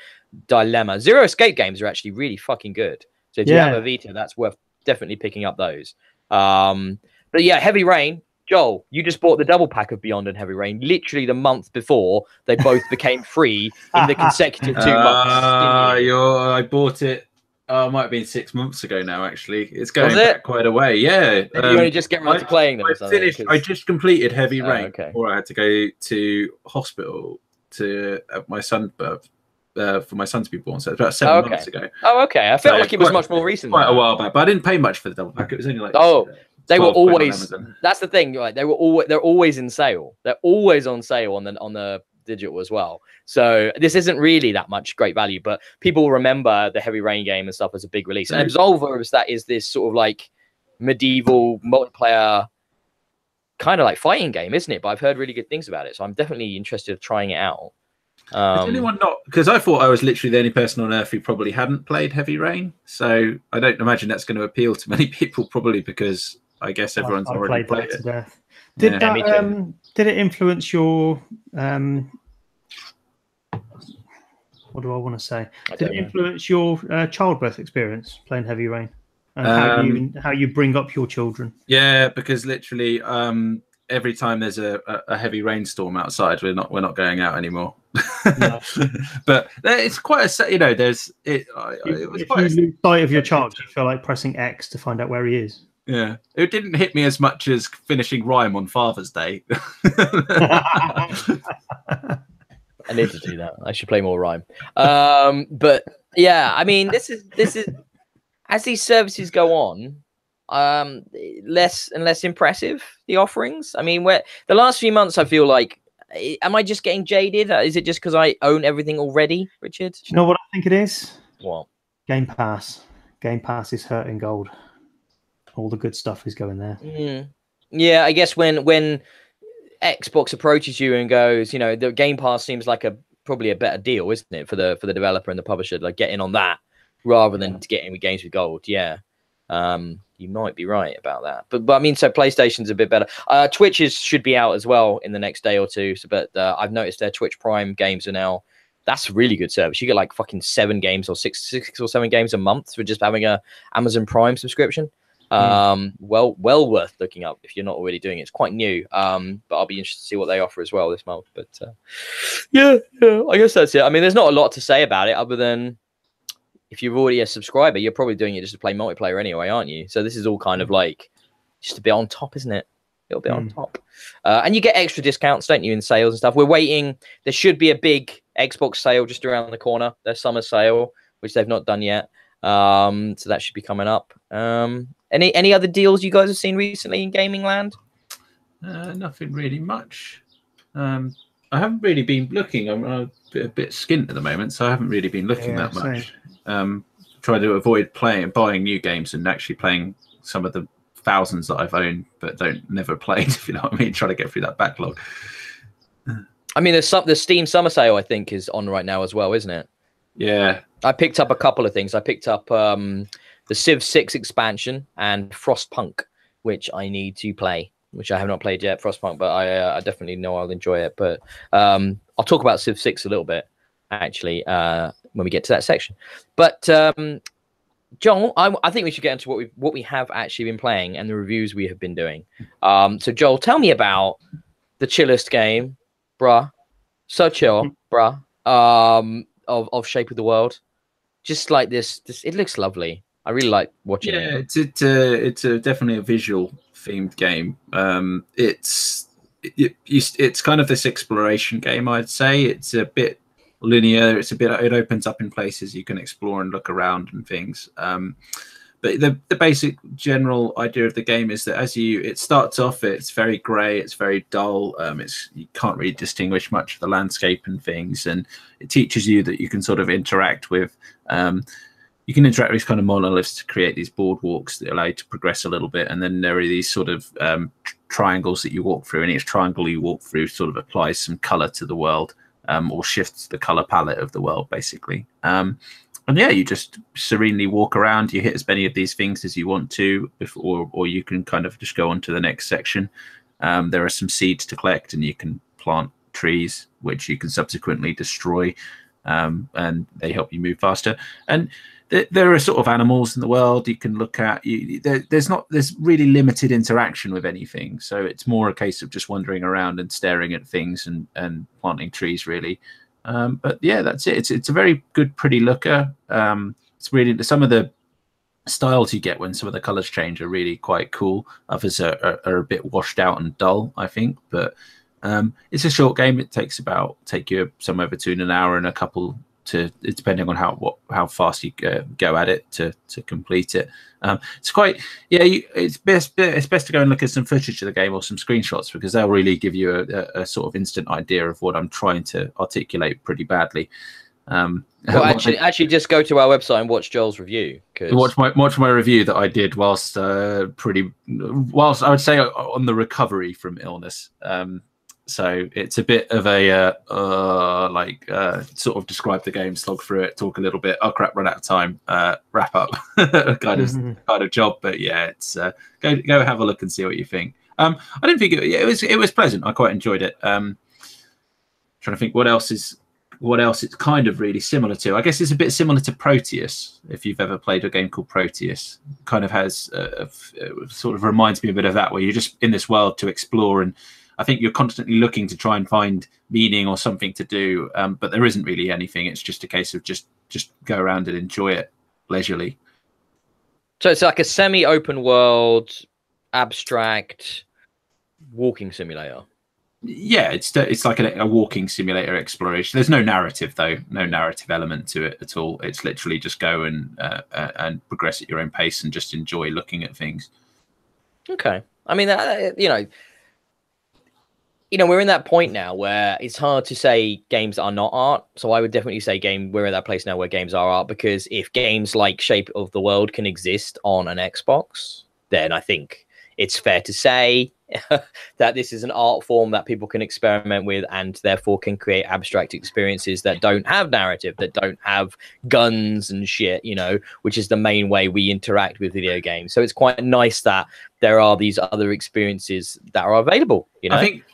Dilemma. Zero Escape games are actually really fucking good. So if you have a Vita, that's worth definitely picking up those. But yeah, Heavy Rain, Joel, you just bought the double pack of Beyond and Heavy Rain literally the month before they both became free in the consecutive 2 months. I bought it. It might have been 6 months ago now. Actually, it's going back quite a way. Yeah, you only just get around to playing them. I just completed Heavy Rain, or I had to go to hospital to my son for my son to be born. So it's about 7 months ago. Oh, okay. I felt like it was much more recent. Quite a while back, but I didn't pay much for the double pack. It was only like They were always. That's the thing, right? They're always in sale. They're always on sale on the digital as well. So this isn't really that much great value, but people remember the Heavy Rain game and stuff as a big release. And Absolver is this sort of like medieval multiplayer kind of like fighting game, isn't it? But I've heard really good things about it, so I'm definitely interested in trying it out. Is anyone not? Because I thought I was literally the only person on earth who probably hadn't played Heavy Rain, so I don't imagine that's going to appeal to many people. Probably because I guess everyone's already played it. To death. Did did it influence your what do I want to say? Did it influence your childbirth experience playing Heavy Rain? And how you bring up your children? Yeah, because literally every time there's a heavy rainstorm outside, we're not going out anymore. No. But it's quite a, you know, there's it. If you lose sight of your child, you feel like pressing X to find out where he is. Yeah, it didn't hit me as much as finishing Rime on Father's Day. I need to do that. I should play more Rime. But yeah, I mean, this is as these services go on, less and less impressive, the offerings. I mean, where the last few months, I feel like, am I just getting jaded? Is it just because I own everything already, Richard? Do you know what I think it is? What? Game Pass. Game Pass is hurting gold. All the good stuff is going there. Yeah, I guess when Xbox approaches you and goes, you know, the Game Pass seems like probably a better deal, isn't it, for the developer and the publisher, like getting on that rather than getting with games with gold. Yeah. You might be right about that, but I mean, so PlayStation's a bit better. Twitch should be out as well in the next day or two. So, but I've noticed their Twitch Prime games are now. That's a really good service. You get like fucking 7 games or six or 7 games a month for just having a Amazon Prime subscription. Well worth looking up if you're not already doing it. It's quite new. But I'll be interested to see what they offer as well this month. But yeah, I guess that's it. I mean, there's not a lot to say about it other than, if you're already a subscriber, you're probably doing it just to play multiplayer anyway, aren't you? So this is all kind of like just a bit on top, isn't it? A little bit on top. And you get extra discounts, don't you, in sales and stuff. We're waiting. There should be a big Xbox sale just around the corner. Their summer sale, which they've not done yet. So that should be coming up. Any other deals you guys have seen recently in gaming land? Nothing really much. I haven't really been looking. I'm a bit skint at the moment, so I haven't really been looking that much. Try to avoid buying new games and actually playing some of the thousands that I've owned but never played, if you know what I mean. Try to get through that backlog. I mean, the Steam summer sale, I think, is on right now as well, isn't it? Yeah. I picked up a couple of things. I picked up the Civ 6 expansion and Frostpunk, which I need to play, which I have not played yet, Frostpunk, but I definitely know I'll enjoy it. But I'll talk about Civ 6 a little bit, actually, when we get to that section. But Joel, I think we should get into what we have actually been playing and the reviews we have been doing. So Joel, tell me about the chillest game, bruh. So chill, bruh. Of Shape of the World. Just like this, it looks lovely. I really like watching it. Yeah, it's definitely a visual themed game. It's kind of this exploration game, I'd say. It's a bit linear. It opens up in places you can explore and look around and things. But the basic general idea of the game is that it starts off, it's very grey, it's very dull. You can't really distinguish much of the landscape and things, and it teaches you that you can sort of interact with. You can interact with kind of monoliths to create these boardwalks that allow you to progress a little bit, and then there are these sort of triangles that you walk through, and each triangle you walk through sort of applies some color to the world, or shifts the color palette of the world, basically. And yeah, you just serenely walk around. You hit as many of these things as you want to, or you can kind of just go on to the next section. There are some seeds to collect, and you can plant trees, which you can subsequently destroy, and they help you move faster. And there are sort of animals in the world you can look at. There's really limited interaction with anything, so it's more a case of just wandering around and staring at things and planting trees, really. But yeah, that's it. It's a very good, pretty looker. It's really, some of the styles you get when some of the colors change are really quite cool. Others are a bit washed out and dull, I think. But it's a short game. It take you somewhere between an hour and a couple depending on how fast you go at it to complete it. It's quite it's best to go and look at some footage of the game or some screenshots, because they'll really give you a sort of instant idea of what I'm trying to articulate pretty badly. Well, actually, just go to our website and watch Joel's review. Watch my review that I did whilst I would say on the recovery from illness. So it's a bit of a sort of describe the game, slog through it, talk a little bit. Oh crap, run out of time. Wrap up kind of job. But yeah, it's go have a look and see what you think. I didn't think it was pleasant. I quite enjoyed it. Trying to think what else it's kind of really similar to. I guess it's a bit similar to Proteus, if you've ever played a game called Proteus. Kind of has sort of reminds me a bit of that, where you're just in this world to explore, and I think you're constantly looking to try and find meaning or something to do, but there isn't really anything. It's just a case of just go around and enjoy it leisurely. So it's like a semi-open world, abstract walking simulator. Yeah, it's like a walking simulator exploration. There's no narrative though, no narrative element to it at all. It's literally just go and progress at your own pace and just enjoy looking at things. Okay, I mean, we're in that point now where it's hard to say games are not art. So I would definitely say we're in that place now where games are art, because if games like Shape of the World can exist on an Xbox, then I think it's fair to say that this is an art form that people can experiment with, and therefore can create abstract experiences that don't have narrative, that don't have guns and shit, which is the main way we interact with video games. So it's quite nice that there are these other experiences that are available. I think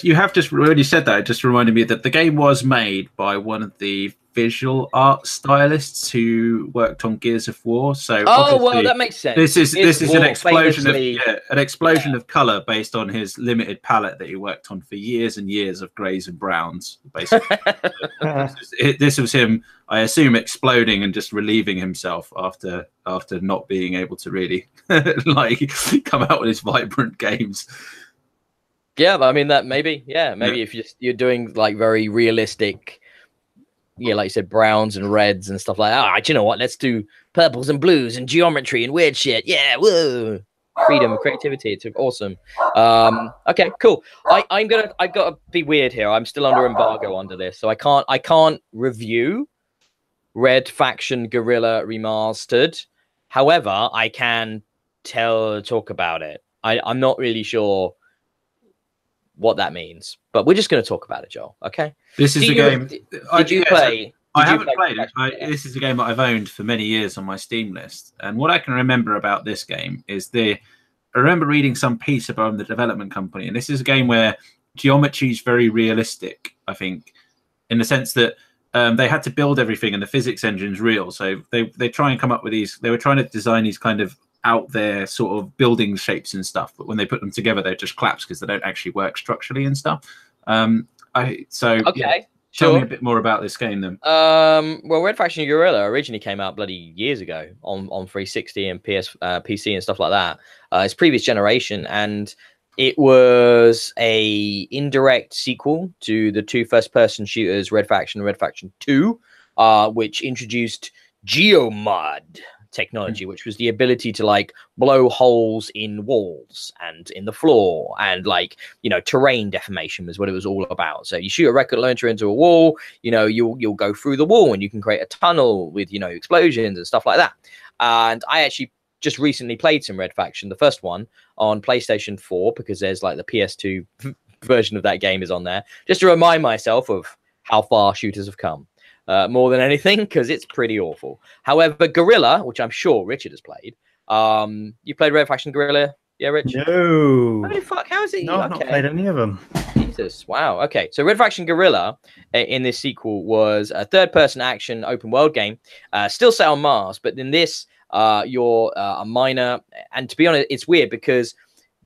you have just already said that. It just reminded me that the game was made by one of the visual art stylists who worked on Gears of War. So well, that makes sense. This is an explosion of color based on his limited palette that he worked on for years and years of grays and browns. Basically, this was him, I assume, exploding and just relieving himself after not being able to really come out with his vibrant games. Yeah, I mean that maybe if you're doing like very realistic, like you said, browns and reds and stuff like that. Do you know what? Let's do purples and blues and geometry and weird shit. Yeah, whoa, freedom, creativity. It's awesome. Okay, cool. I've got to be weird here. I'm still under embargo under this, so I can't review Red Faction Guerrilla Remastered. However, I can talk about it. I'm not really sure what that means, but we're just going to talk about it, Joel. Okay. This is a game. Did you play? I haven't played it. This is a game that I've owned for many years on my Steam list, and what I can remember about this game is I remember reading some piece about the development company, and this is a game where geometry is very realistic. I think, in the sense that they had to build everything, and the physics engine's real. So they try and come up with these. They were trying to design these kind of out there sort of building shapes and stuff, but when they put them together, they just collapse because they don't actually work structurally and stuff. Okay, yeah, tell me a bit more about this game then. Well, Red Faction Guerrilla originally came out bloody years ago on 360 and PC and stuff like that. It's previous generation, and it was a indirect sequel to the two first-person shooters, Red Faction and Red Faction 2, which introduced geomod technology, which was the ability to blow holes in walls and in the floor, and terrain deformation was what it was all about. So you shoot a rocket launcher into a wall, you'll go through the wall and you can create a tunnel with explosions and stuff like that. And I actually just recently played some Red Faction, the first one on PlayStation 4, because there's the PS2 version of that game is on there, just to remind myself of how far shooters have come. More than anything, because it's pretty awful. However, Guerrilla, which I'm sure Richard has played, you played Red Faction Guerrilla? Yeah, Rich? No. How is it? No, I've not played any of them. Jesus, wow. Okay, so Red Faction Guerrilla in this sequel was a third-person action open world game, still set on Mars, but in this, you're a miner. And to be honest, it's weird because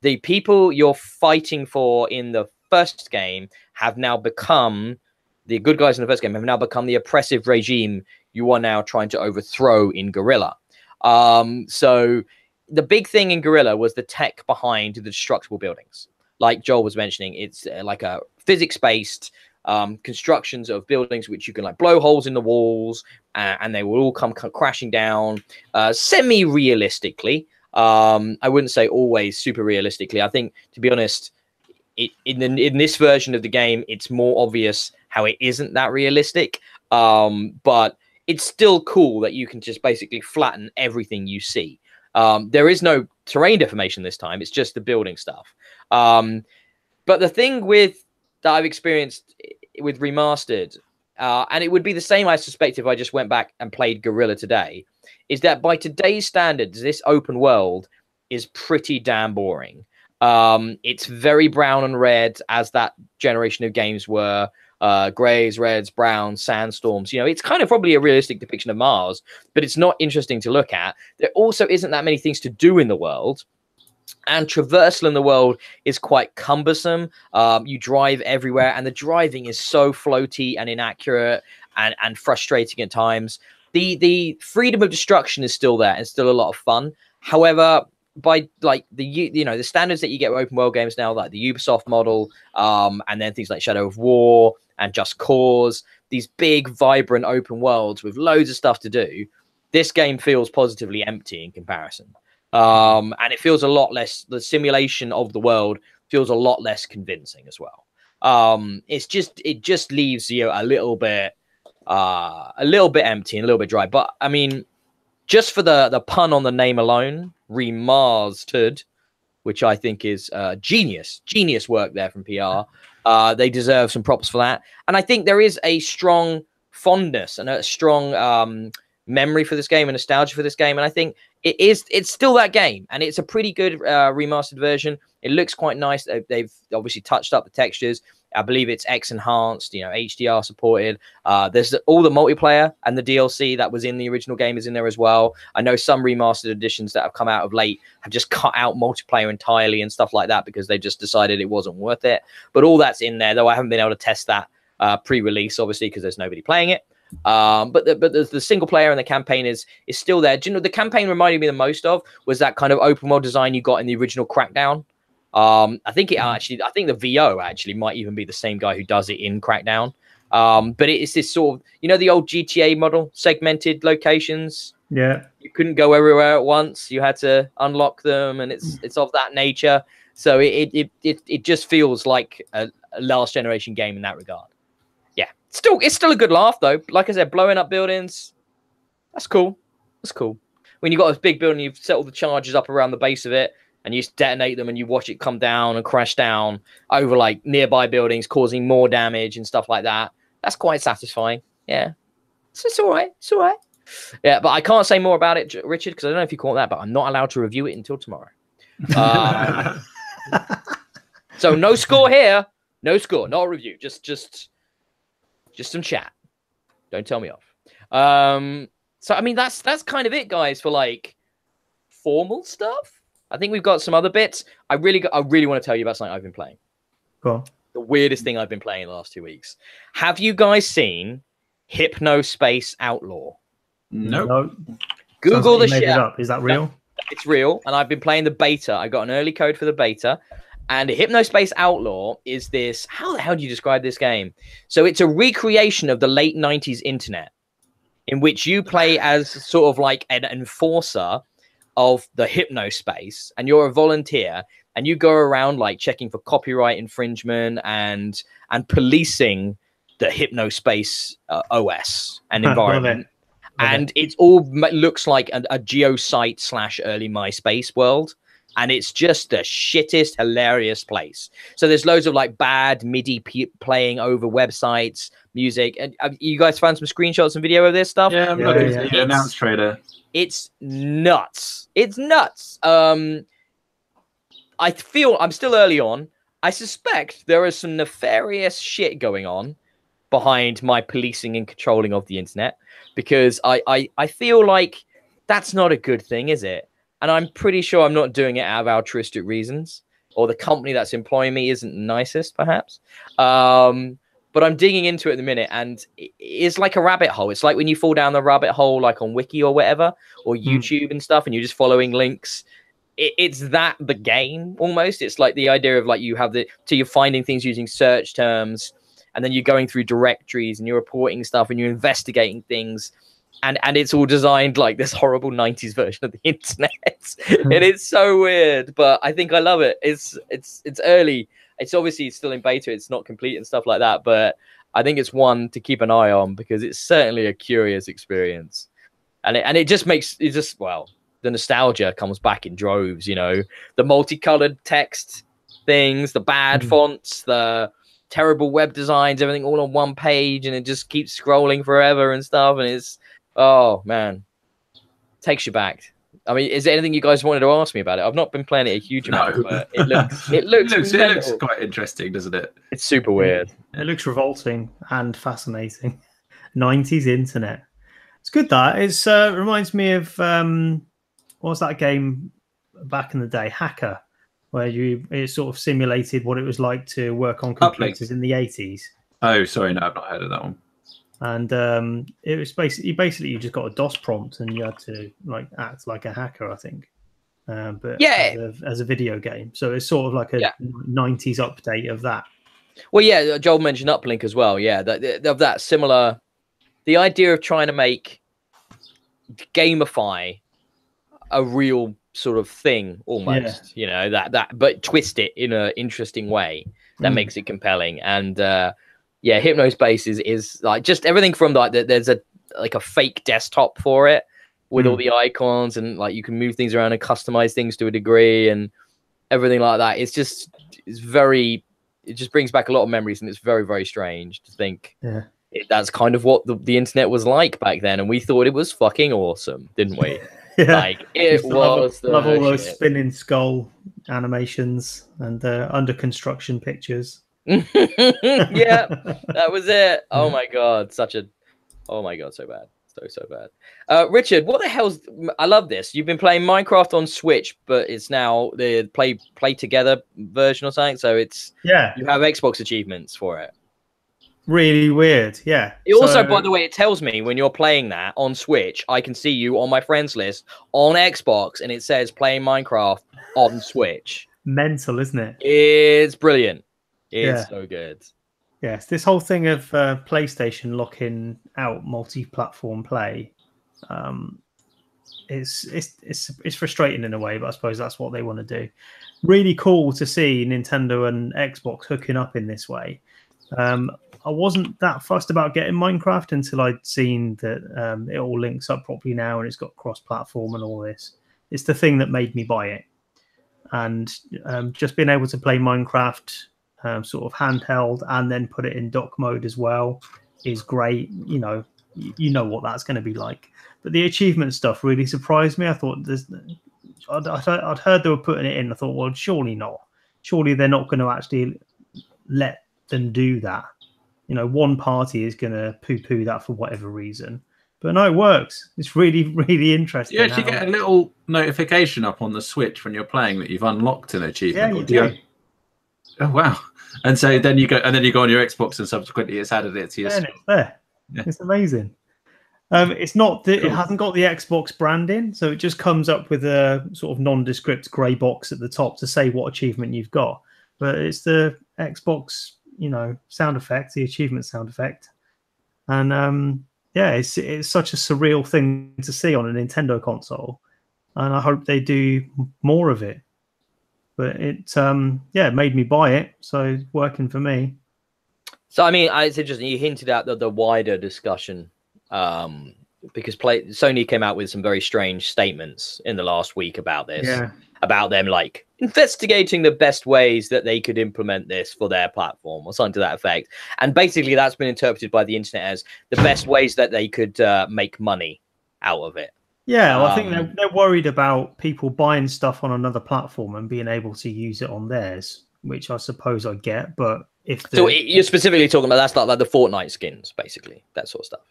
the people you're fighting for in the first game have now become... The good guys in the first game have now become the oppressive regime you are now trying to overthrow in Guerrilla. So the big thing in Guerrilla was the tech behind the destructible buildings. Like Joel was mentioning, it's like a physics-based constructions of buildings which you can like blow holes in the walls, and they will all come crashing down semi-realistically. I wouldn't say always super realistically. I think, to be honest, in this version of the game, it's more obvious how it isn't that realistic. But it's still cool that you can just basically flatten everything you see. There is no terrain deformation this time. It's just the building stuff. But the thing that I've experienced with Remastered, and it would be the same, I suspect, if I just went back and played Guerrilla today, is that by today's standards, this open world is pretty damn boring. It's very brown and red, as that generation of games were. Grays, reds, browns, sandstorms. You know, it's kind of probably a realistic depiction of Mars, but it's not interesting to look at. There also isn't that many things to do in the world. And traversal in the world is quite cumbersome. You drive everywhere, and the driving is so floaty and inaccurate and frustrating at times. The freedom of destruction is still there and still a lot of fun. However, by like the standards that you get with open world games now, like the Ubisoft model, and then things like Shadow of War and Just Cause, these big, vibrant open worlds with loads of stuff to do, this game feels positively empty in comparison. And it feels a lot less, the simulation of the world feels a lot less convincing as well. It just leaves you a little bit empty and a little bit dry. But I mean, just for the pun on the name alone, Re-MARS-tered, which I think is genius work there from PR. They deserve some props for that. And I think there is a strong fondness and a strong memory for this game and nostalgia for this game. And I think it's still that game, and it's a pretty good remastered version. It looks quite nice. They've obviously touched up the textures. I believe it's X enhanced, HDR supported. There's all the multiplayer and the DLC that was in the original game is in there as well. I know some remastered editions that have come out of late have just cut out multiplayer entirely and stuff like that because they just decided it wasn't worth it. But all that's in there, though I haven't been able to test that pre-release, obviously, because there's nobody playing it. But the single player and the campaign is still there. Do you know, the campaign reminded me the most of was that kind of open world design you got in the original Crackdown. I think the VO actually might even be the same guy who does it in Crackdown. But it's this sort of, the old GTA model, segmented locations. Yeah. You couldn't go everywhere at once. You had to unlock them, and it's of that nature. So it just feels like a last generation game in that regard. Yeah. It's still a good laugh though. Like I said, blowing up buildings, that's cool. That's cool. When you've got a big building, you've set all the charges up around the base of it, and you detonate them and you watch it come down and crash down over like nearby buildings, causing more damage and stuff like that. That's quite satisfying. Yeah. So it's all right. It's all right. Yeah, but I can't say more about it, Richard, because I don't know if you caught that, but I'm not allowed to review it until tomorrow. So no score here. No score. Not a review. Just some chat. Don't tell me off. So I mean that's kind of it, guys, for like formal stuff. I think we've got some other bits. I really want to tell you about something I've been playing. Cool. The weirdest thing I've been playing in the last 2 weeks. Have you guys seen Hypnospace Outlaw? Nope. No. Google the shit. Is that real? No, it's real, and I've been playing the beta. I got an early code for the beta. And Hypnospace Outlaw is this... How the hell do you describe this game? So it's a recreation of the late 90s internet, in which you play as sort of like an enforcer of the hypnospace, and you're a volunteer, and you go around like checking for copyright infringement and policing the hypnospace OS and environment. And it all looks like a geosite / early MySpace world. And it's just the shittest, hilarious place. So there's loads of like bad MIDI playing over websites, music. And you guys found some screenshots and video of this stuff? Yeah, I'm looking at the announced trailer. It's nuts. It's nuts. I feel I'm still early on. I suspect there is some nefarious shit going on behind my policing and controlling of the internet, because I feel like that's not a good thing, is it? And I'm pretty sure I'm not doing it out of altruistic reasons, or the company that's employing me isn't the nicest, perhaps. But I'm digging into it at the minute, and it's like a rabbit hole. It's like when you fall down the rabbit hole, like on Wiki or whatever, or YouTube and stuff, and you're just following links. It's that the game almost. It's like the idea of like you have you're finding things using search terms, and then you're going through directories and you're reporting stuff and you're investigating things. And it's all designed like this horrible 90s version of the internet. And it's so weird, but I think I love it. It's early. It's obviously still in beta. It's not complete and stuff like that. But I think it's one to keep an eye on because it's certainly a curious experience. And it just makes it just, well, the nostalgia comes back in droves, you know, the multicolored text things, the bad fonts, the terrible web designs, everything all on one page. And it just keeps scrolling forever and stuff. And it's, oh man, takes you back. I mean, is there anything you guys wanted to ask me about it? I've not been playing it a huge amount, but it looks quite interesting, doesn't it? It's super weird. It looks revolting and fascinating. 90s internet. It's good. That it's reminds me of what was that game back in the day, Hacker, where it sort of simulated what it was like to work on computers in the 80s. Oh, sorry, no, I've not heard of that one. And it was basically you just got a DOS prompt and you had to like act like a hacker, I think. But yeah, as a video game, so it's sort of like a 90s update of that. Well, yeah, Joel mentioned Uplink as well. Yeah, of that similar, the idea of trying to gamify a real sort of thing almost, you know, but twist it in an interesting way that makes it compelling. And yeah, Hypnospace is like just everything from like there's a fake desktop for it with all the icons and like you can move things around and customize things to a degree and everything like that. It just brings back a lot of memories and it's very, very strange to think that's kind of what the internet was like back then. And we thought it was fucking awesome, didn't we? Yeah. Like it was. Love all those spinning skull animations and under construction pictures. Yeah, that was it. Oh my god, so bad, so bad. Richard, what the hell's? I love this. You've been playing Minecraft on Switch, but it's now the play together version or something. So it's you have Xbox achievements for it. Really weird, yeah. It also, by the way, it tells me when you're playing that on Switch, I can see you on my friends list on Xbox, and it says playing Minecraft on Switch. Mental, isn't it? It's brilliant. It's so good. Yes, this whole thing of PlayStation locking out multi-platform play, it's frustrating in a way, but I suppose that's what they want to do. Really cool to see Nintendo and Xbox hooking up in this way. I wasn't that fussed about getting Minecraft until I'd seen that it all links up properly now and it's got cross-platform and all this. It's the thing that made me buy it. And just being able to play Minecraft sort of handheld and then put it in dock mode as well is great. You know what that's going to be like. But the achievement stuff really surprised me. I thought I'd heard they were putting it in. I thought, well, surely not. Surely they're not going to actually let them do that. You know, one party is going to poo-poo that for whatever reason. But no, it works. It's really, really interesting. You actually get a little notification up on the Switch when you're playing that you've unlocked an achievement. Yeah, you do. Oh wow! And so then you go on your Xbox, and subsequently it's added it to your. And it's there. Yeah. It's amazing. It's not it hasn't got the Xbox branding, so it just comes up with a sort of nondescript grey box at the top to say what achievement you've got. But it's the Xbox, sound effect, the achievement sound effect, and it's such a surreal thing to see on a Nintendo console, and I hope they do more of it. But it made me buy it, so it's working for me. So I mean, it's interesting. You hinted at the wider discussion because Sony came out with some very strange statements in the last week about this, about them like investigating the best ways that they could implement this for their platform or something to that effect. And basically, that's been interpreted by the internet as the best ways that they could make money out of it. Yeah, well, I think they're worried about people buying stuff on another platform and being able to use it on theirs, which I suppose I get. But so you're specifically talking about that's like the Fortnite skins, basically, that sort of stuff.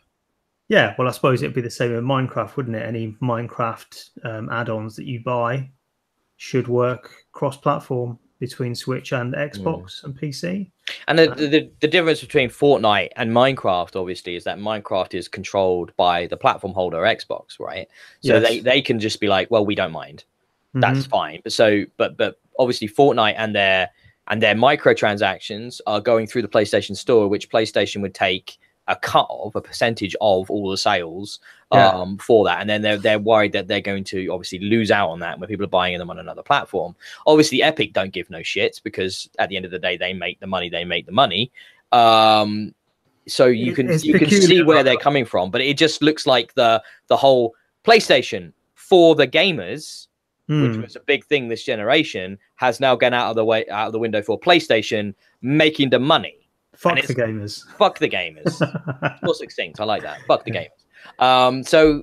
Yeah, well, I suppose it'd be the same with Minecraft, wouldn't it? Any Minecraft add-ons that you buy should work cross-platform between Switch and Xbox and PC. And the difference between Fortnite and Minecraft, obviously, is that Minecraft is controlled by the platform holder Xbox, right? So they can just be like, well, we don't mind. That's fine. But obviously Fortnite and their and their microtransactions are going through the PlayStation Store, which PlayStation would take a cut of, a percentage of all the sales for that, and then they're worried that they're going to obviously lose out on that when people are buying them on another platform. Obviously, Epic don't give no shits, because at the end of the day, they make the money. So you can see where they're coming from, but it just looks like the whole PlayStation for the gamers, which was a big thing this generation, has now gone out of the window for PlayStation making the money. Fuck the gamers. Fuck the gamers. More succinct. I like that. Fuck the gamers. So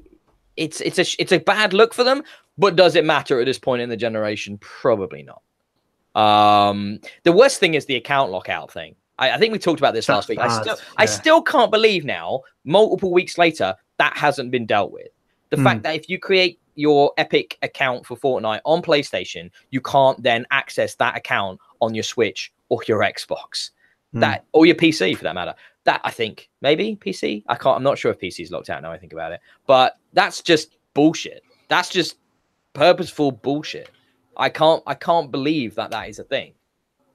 it's a bad look for them, but does it matter at this point in the generation? Probably not. The worst thing is the account lockout thing. I think we talked about this last week. I still can't believe now, multiple weeks later, that hasn't been dealt with. The fact that if you create your Epic account for Fortnite on PlayStation, you can't then access that account on your Switch or your Xbox. That, or your PC for that matter. That, I think, maybe PC. I'm not sure if PC is locked out now I think about it. But that's just bullshit. That's just purposeful bullshit. I can't believe that is a thing.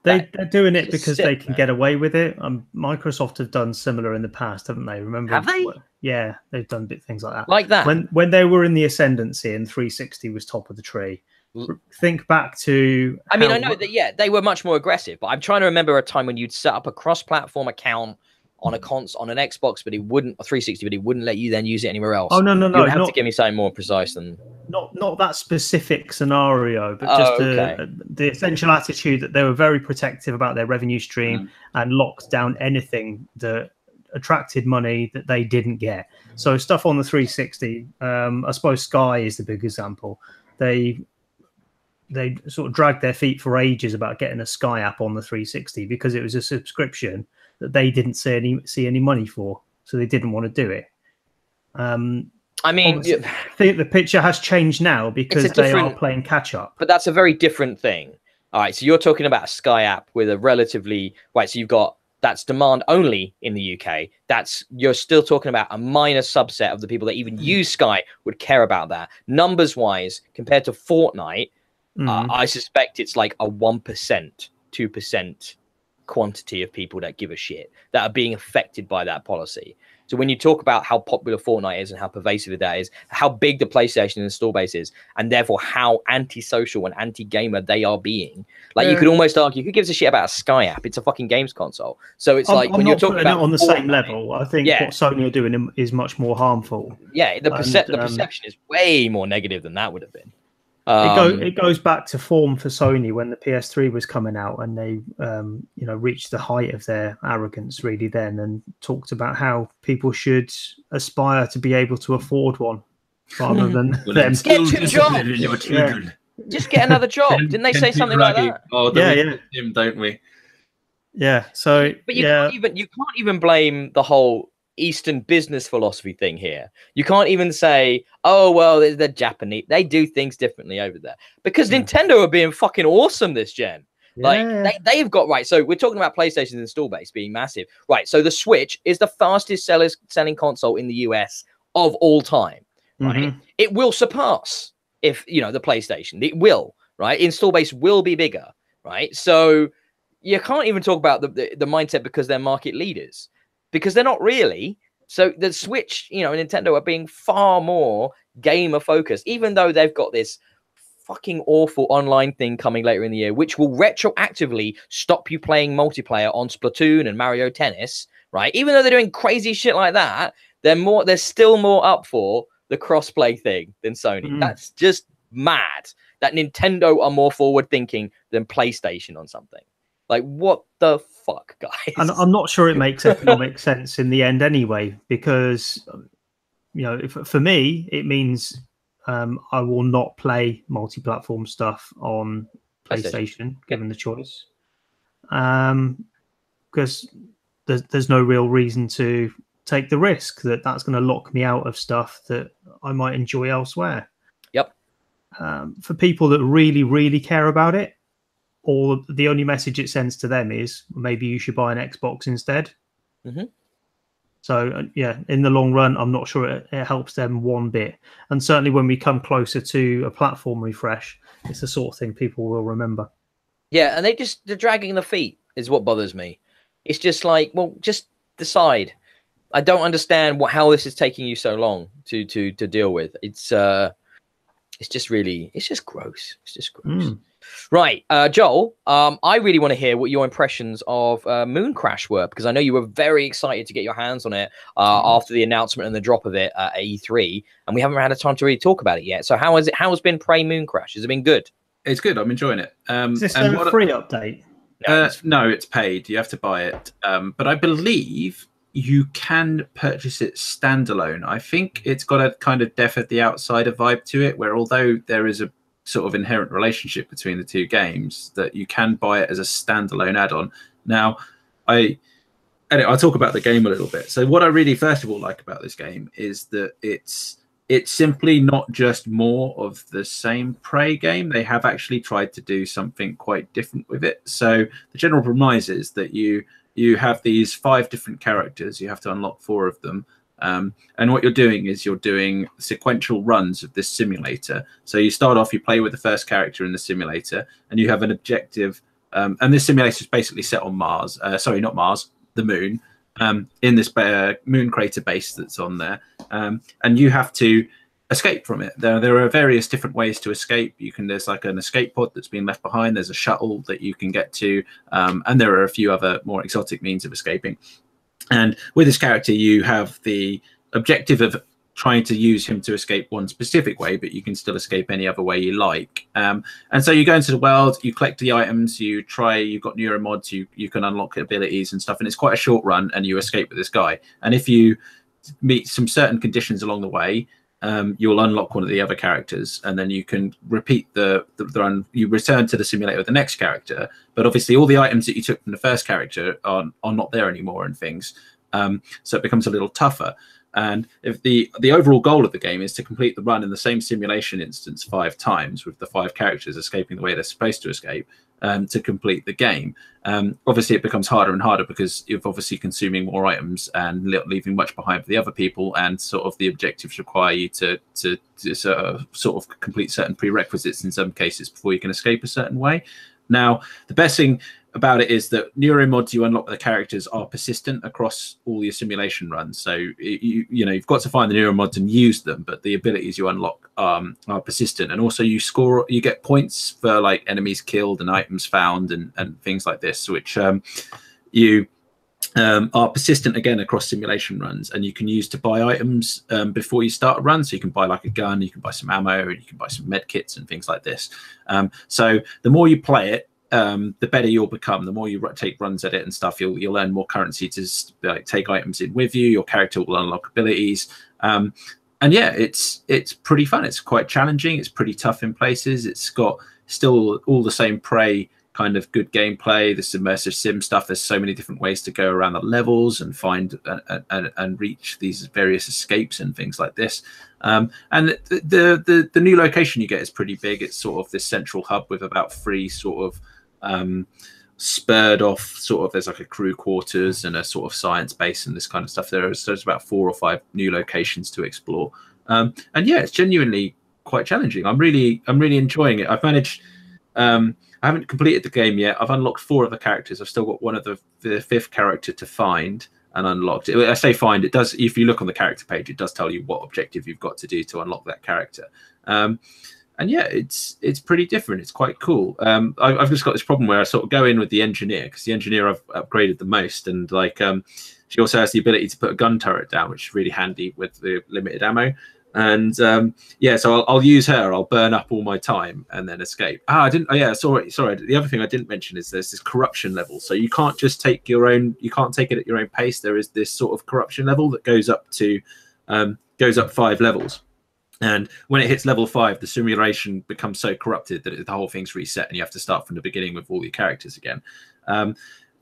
They're doing it because they can get away with it. Microsoft have done similar in the past, haven't they? Remember? Have they? Yeah, they've done things like that. Like that? When they were in the ascendancy and 360 was top of the tree. Think back to... I mean, I know that, they were much more aggressive, but I'm trying to remember a time when you'd set up a cross-platform account on on an Xbox, but it wouldn't, or 360, but it wouldn't let you then use it anywhere else. Oh, no. You'd have to give me something more precise than... Not that specific scenario, but just the essential attitude that they were very protective about their revenue stream and locked down anything that attracted money that they didn't get. So stuff on the 360, I suppose Sky is the big example. They sort of dragged their feet for ages about getting a Sky app on the 360 because it was a subscription that they didn't see any money for, so they didn't want to do it. I mean, I think the picture has changed now because they are playing catch up. But that's a very different thing. All right, so you're talking about a Sky app with a relatively so you've got that's demand only in the UK. You're still talking about a minor subset of the people that even use Sky would care about that. Numbers wise, compared to Fortnite, I suspect it's like a 1%, 2% quantity of people that give a shit that are being affected by that policy. So when you talk about how popular Fortnite is and how pervasive that is, how big the PlayStation install base is, and therefore how antisocial and anti-gamer they are being, you could almost argue, who gives a shit about a Sky app? It's a fucking games console. So it's when you're talking about it on the same level, I think what Sony are doing is much more harmful. Yeah, the perception is way more negative than that would have been. It goes back to form for Sony when the PS3 was coming out, and they reached the height of their arrogance really then, and talked about how people should aspire to be able to afford one rather than them. Get 2 jobs. Just get another job. Didn't they say something like that? Oh, him, don't we? Yeah. So, but you can't even blame the whole Eastern business philosophy thing here. You can't even say, oh well, they're Japanese, they do things differently over there, because Nintendo are being fucking awesome this gen. They've got so we're talking about PlayStation's install base being massive, right? So the Switch is the fastest selling console in the US of all time, right? It will surpass the PlayStation. It will, right? Install base will be bigger, right? So you can't even talk about the mindset because they're market leaders, because they're not really. So the Switch, and Nintendo are being far more gamer focused, even though they've got this fucking awful online thing coming later in the year, which will retroactively stop you playing multiplayer on Splatoon and Mario Tennis, right? Even though they're doing crazy shit like that, they're still more up for the crossplay thing than Sony. That's just mad that Nintendo are more forward thinking than PlayStation on something. Like, what the fuck, guys? And I'm not sure it makes economic sense in the end anyway, because, for me, it means I will not play multi-platform stuff on PlayStation, given the choice. Because there's no real reason to take the risk that's going to lock me out of stuff that I might enjoy elsewhere. Yep. For people that really, really care about it, or the only message it sends to them is maybe you should buy an Xbox instead. So, in the long run, I'm not sure it helps them one bit. And certainly when we come closer to a platform refresh, it's the sort of thing people will remember. Yeah, and they're dragging the feet is what bothers me. It's just like, well, just decide. I don't understand how this is taking you so long to deal with. It's just really, it's just gross. It's just gross. Right, Joel, I really want to hear what your impressions of Mooncrash were, because I know you were very excited to get your hands on it after the announcement and the drop of it at E3, and we haven't had a time to really talk about it yet. So how has been Prey Mooncrash? Has it been good? It's good. I'm enjoying it. Is this a free update? No, it's paid. You have to buy it. But I believe you can purchase it standalone. I think it's got a kind of Death of the Outsider vibe to it, where although there is a sort of inherent relationship between the two games, that you can buy it as a standalone add-on. Now, I'll talk about the game a little bit. So what I really, first of all, like about this game is that it's simply not just more of the same Prey game. They have actually tried to do something quite different with it. So the general premise is that you have these 5 different characters. You have to unlock 4 of them. And what you're doing is you're doing sequential runs of this simulator. So you start off, you play with the first character in the simulator, and you have an objective. And this simulator is basically set on Mars. Sorry, not Mars, the moon. In this moon crater base that's on there. And you have to escape from it. There are various different ways to escape. There's like an escape pod that's been left behind. There's a shuttle that you can get to. And there are a few other more exotic means of escaping. And with this character, you have the objective of trying to use him to escape one specific way, but you can still escape any other way you like. And so you go into the world, you collect the items, you've got neuromods, you can unlock abilities and stuff, and it's quite a short run, and you escape with this guy. And if you meet some certain conditions along the way, you'll unlock one of the other characters, and then you can repeat the run. You return to the simulator with the next character, but obviously all the items that you took from the first character are not there anymore and things. So it becomes a little tougher. And if the overall goal of the game is to complete the run in the same simulation instance 5 times with the 5 characters escaping the way they're supposed to escape, to complete the game. Obviously, it becomes harder and harder because you're obviously consuming more items and leaving much behind for the other people, and sort of the objectives require you to sort of complete certain prerequisites in some cases before you can escape a certain way. Now, the best thing about it is that neuromods you unlock the characters are persistent across all your simulation runs. So you've got to find the neuromods and use them, but the abilities you unlock are persistent. And also you get points for like enemies killed and items found and things like this, which you are persistent again across simulation runs, and you can use to buy items before you start a run. So you can buy like a gun, you can buy some ammo, and you can buy some med kits and things like this. So the more you play it, the better you'll become. The more you take runs at it and stuff, you'll earn more currency to like take items in with you. Your character will unlock abilities, and yeah, it's pretty fun. It's quite challenging. It's pretty tough in places. It's got still all the same Prey kind of good gameplay, this immersive sim stuff. There's so many different ways to go around the levels and find and reach these various escapes and things like this. And the new location you get is pretty big. It's sort of this central hub with about 3 sort of spurred off sort of, there's like a crew quarters and a sort of science base and this kind of stuff. There's about 4 or 5 new locations to explore. And yeah, it's genuinely quite challenging. I'm really enjoying it. I've managed. I haven't completed the game yet. I've unlocked 4 of the characters. I've still got one of the 5th character to find and unlocked. I say find, it does. If you look on the character page, it does tell you what objective you've got to do to unlock that character. And yeah, it's pretty different. It's quite cool. I've just got this problem where I sort of go in with the engineer, because the engineer I've upgraded the most, and like she also has the ability to put a gun turret down, which is really handy with the limited ammo. And yeah, so I'll use her. I'll burn up all my time and then escape. Sorry. The other thing I didn't mention is there's this corruption level. So you can't just take your own. You can't take it at your own pace. There is this sort of corruption level that goes up 5 levels. And when it hits level 5, the simulation becomes so corrupted that the whole thing's reset, and you have to start from the beginning with all your characters again.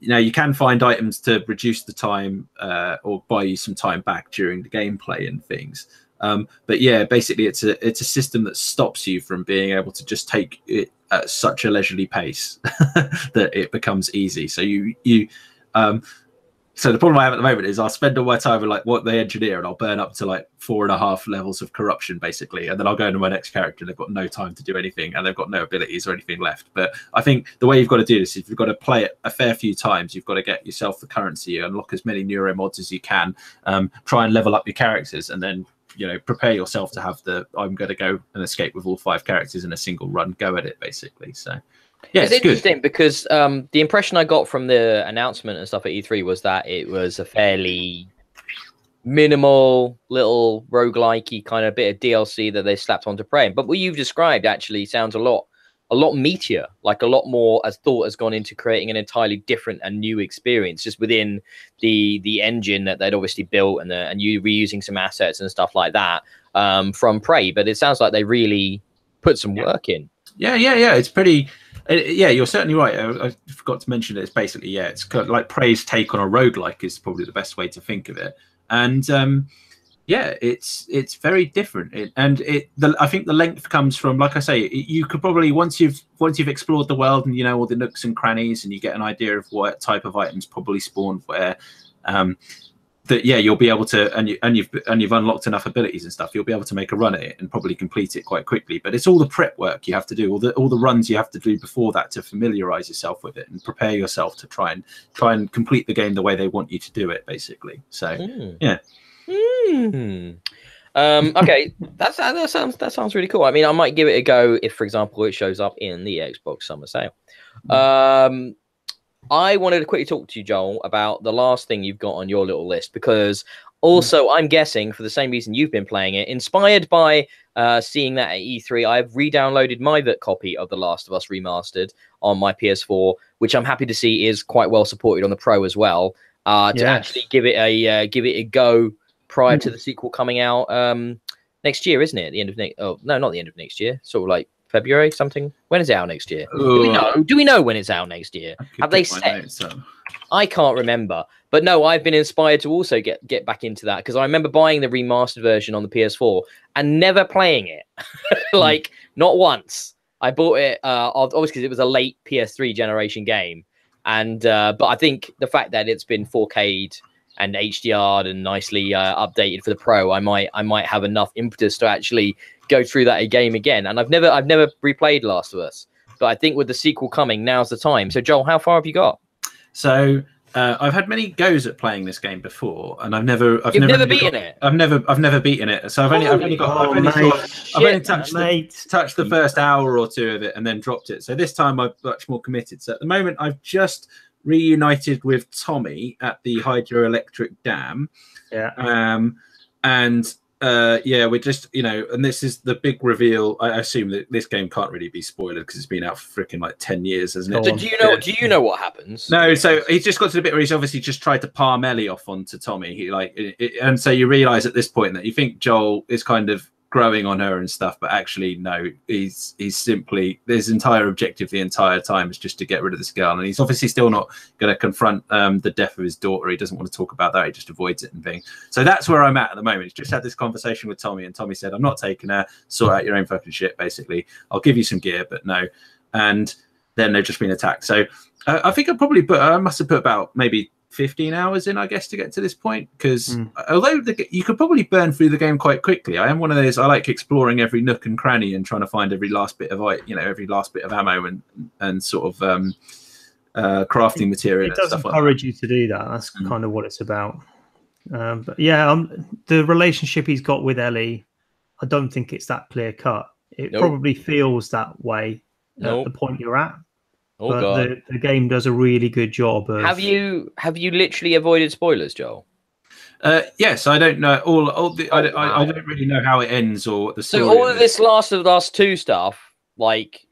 You can find items to reduce the time or buy you some time back during the gameplay and things. But yeah, basically it's a system that stops you from being able to just take it at such a leisurely pace that it becomes easy. So So the problem I have at the moment is I'll spend all my time with like what they engineer, and I'll burn up to like 4.5 levels of corruption basically, and then I'll go into my next character and they've got no time to do anything, and they've got no abilities or anything left. But I think the way you've got to do this is you've got to play it a fair few times. You've got to get yourself the currency, unlock as many neuro mods as you can, try and level up your characters, and then prepare yourself to have I'm going to go and escape with all 5 characters in a single run. Go at it basically. So. Yeah, it's interesting because the impression I got from the announcement and stuff at E3 was that it was a fairly minimal little roguelike-y kind of bit of DLC that they slapped onto Prey. But what you've described actually sounds a lot meatier, like a lot more as thought has gone into creating an entirely different and new experience just within the engine that they'd obviously built, and you reusing some assets and stuff like that from Prey. But it sounds like they really put some work in. Yeah. It's pretty. Yeah, you're certainly right. I forgot to mention it. It's basically, it's kind of like Prey's take on a roguelike is probably the best way to think of it. And it's very different. I think the length comes from, like I say, you could probably once you've explored the world and all the nooks and crannies, and you get an idea of what type of items probably spawn where. You'll be able to, and you've unlocked enough abilities and stuff, you'll be able to make a run at it and probably complete it quite quickly. But it's all the prep work you have to do, all the runs you have to do before that to familiarize yourself with it and prepare yourself to try and complete the game the way they want you to do it, basically. So yeah. Okay, that sounds really cool. I mean, I might give it a go if, for example, it shows up in the Xbox Summer Sale. I wanted to quickly talk to you, Joel, about the last thing you've got on your little list, because also I'm guessing for the same reason you've been playing it, inspired by seeing that at E3, I've re-downloaded my copy of The Last of Us Remastered on my PS4, which I'm happy to see is quite well supported on the Pro as well, to actually give it a go prior to the sequel coming out next year, isn't it? At the end of not the end of next year, sort of like February something. When is it out next year? Do we know when it's out next year? Have they said? I can't remember. But no, I've been inspired to also get back into that, because I remember buying the remastered version on the PS4 and never playing it. Like not once. I bought it obviously because it was a late PS3 generation game, and but I think the fact that it's been 4K'd and HDR'd and nicely updated for the Pro, I might have enough impetus to actually go through that game again. And I've never replayed Last of Us, but I think with the sequel coming, now's the time. So Joel, how far have you got? So I've had many goes at playing this game before, and I've never beaten it. I've never beaten it. So I've only touched the first hour or two of it and then dropped it. So this time I'm much more committed. So at the moment I've just reunited with Tommy at the hydroelectric dam. We're just, and this is the big reveal. I assume that this game can't really be spoiled because it's been out for freaking like 10 years, hasn't it? So do you know what happens? No, so he's just got to the bit where he's obviously just tried to palm Ellie off onto Tommy. And so you realize at this point that you think Joel is kind of growing on her and stuff, but actually no, he's simply, his entire objective the entire time is just to get rid of this girl, and he's obviously still not going to confront the death of his daughter. He doesn't want to talk about that, he just avoids it and thing. So that's where I'm at the moment. He's just had this conversation with Tommy, and Tommy said, I'm not taking her, sort out your own fucking shit, basically. I'll give you some gear, but no. And then they've just been attacked. So I think I must have put about maybe 15 hours in, I guess, to get to this point, because although you could probably burn through the game quite quickly, I am one of those, I like exploring every nook and cranny and trying to find every last bit of every last bit of ammo and sort of crafting material. It does encourage you to do that. That's kind of what it's about. But yeah, the relationship he's got with Ellie, I don't think it's that clear cut. It probably feels that way at the point you're at. But the game does a really good job of... Have you literally avoided spoilers, Joel? Yes, I don't know I don't really know how it ends or what the story. So all of this Last of Us 2 stuff, like,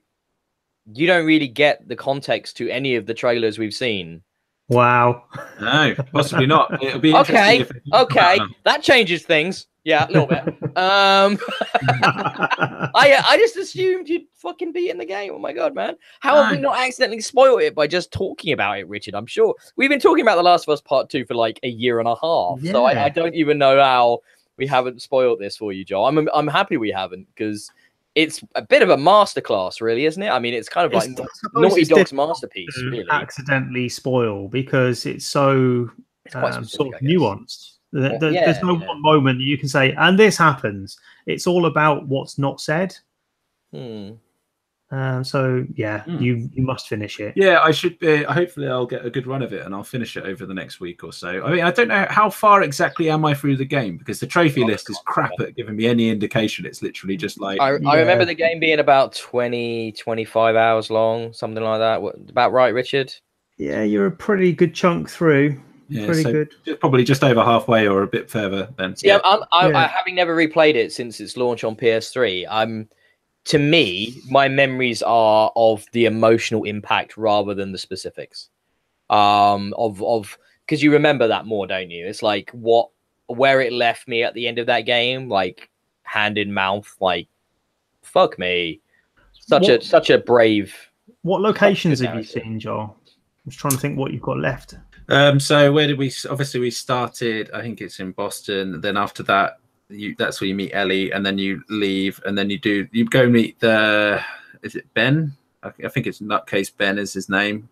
you don't really get the context to any of the trailers we've seen. Wow. No, possibly not. It'll be okay. That changes things. Yeah, a little bit. I just assumed you'd fucking be in the game. Oh my god, man! How have we not accidentally spoiled it by just talking about it, Richard? I'm sure we've been talking about The Last of Us Part 2 for like a year and a half. Yeah. So I don't even know how we haven't spoiled this for you, Joel. I'm happy we haven't, because it's a bit of a masterclass, really, isn't it? I mean, it's kind of like Naughty Dog's masterpiece, really. Accidentally spoil, because it's so sort of nuanced. There's no one moment that you can say, and this happens. It's all about what's not said. So you must finish it. Yeah, I should be. Hopefully, I'll get a good run of it, and I'll finish it over the next week or so. I mean, I don't know how far exactly am I through the game, because the trophy list is crap at giving me any indication. It's literally just like I remember the game being about 20-25 hours long, something like that. About right, Richard? Yeah, you're a pretty good chunk through. Yeah, pretty so good. Probably just over halfway or a bit further then. Yeah, I having never replayed it since its launch on PS3. To me, my memories are of the emotional impact rather than the specifics. Because you remember that more, don't you? It's like where it left me at the end of that game, like hand in mouth, like fuck me. Such a brave. What locations have you seen, Joel? I was trying to think what you've got left. So where did we? Obviously, we started. I think it's in Boston. Then after that, that's where you meet Ellie, and then you leave, and then you go meet is it Ben? I think it's Nutcase Ben is his name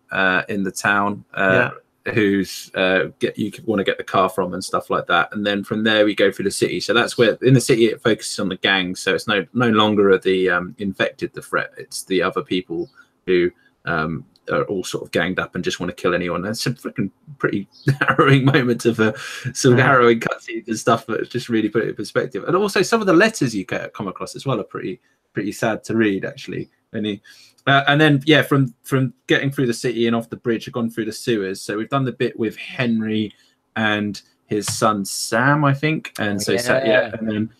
in the town. Who's you want to get the car from and stuff like that. And then from there we go through the city. So that's where in the city it focuses on the gangs. So it's no longer the infected the threat. It's the other people who are all sort of ganged up and just want to kill anyone. That's some freaking pretty harrowing moments of some harrowing cutscenes and stuff, but it's just really put it in perspective. And also some of the letters you come across as well are pretty sad to read, actually. And then from getting through the city and off the bridge, I've gone through the sewers. So we've done the bit with Henry and his son Sam, I think. And and then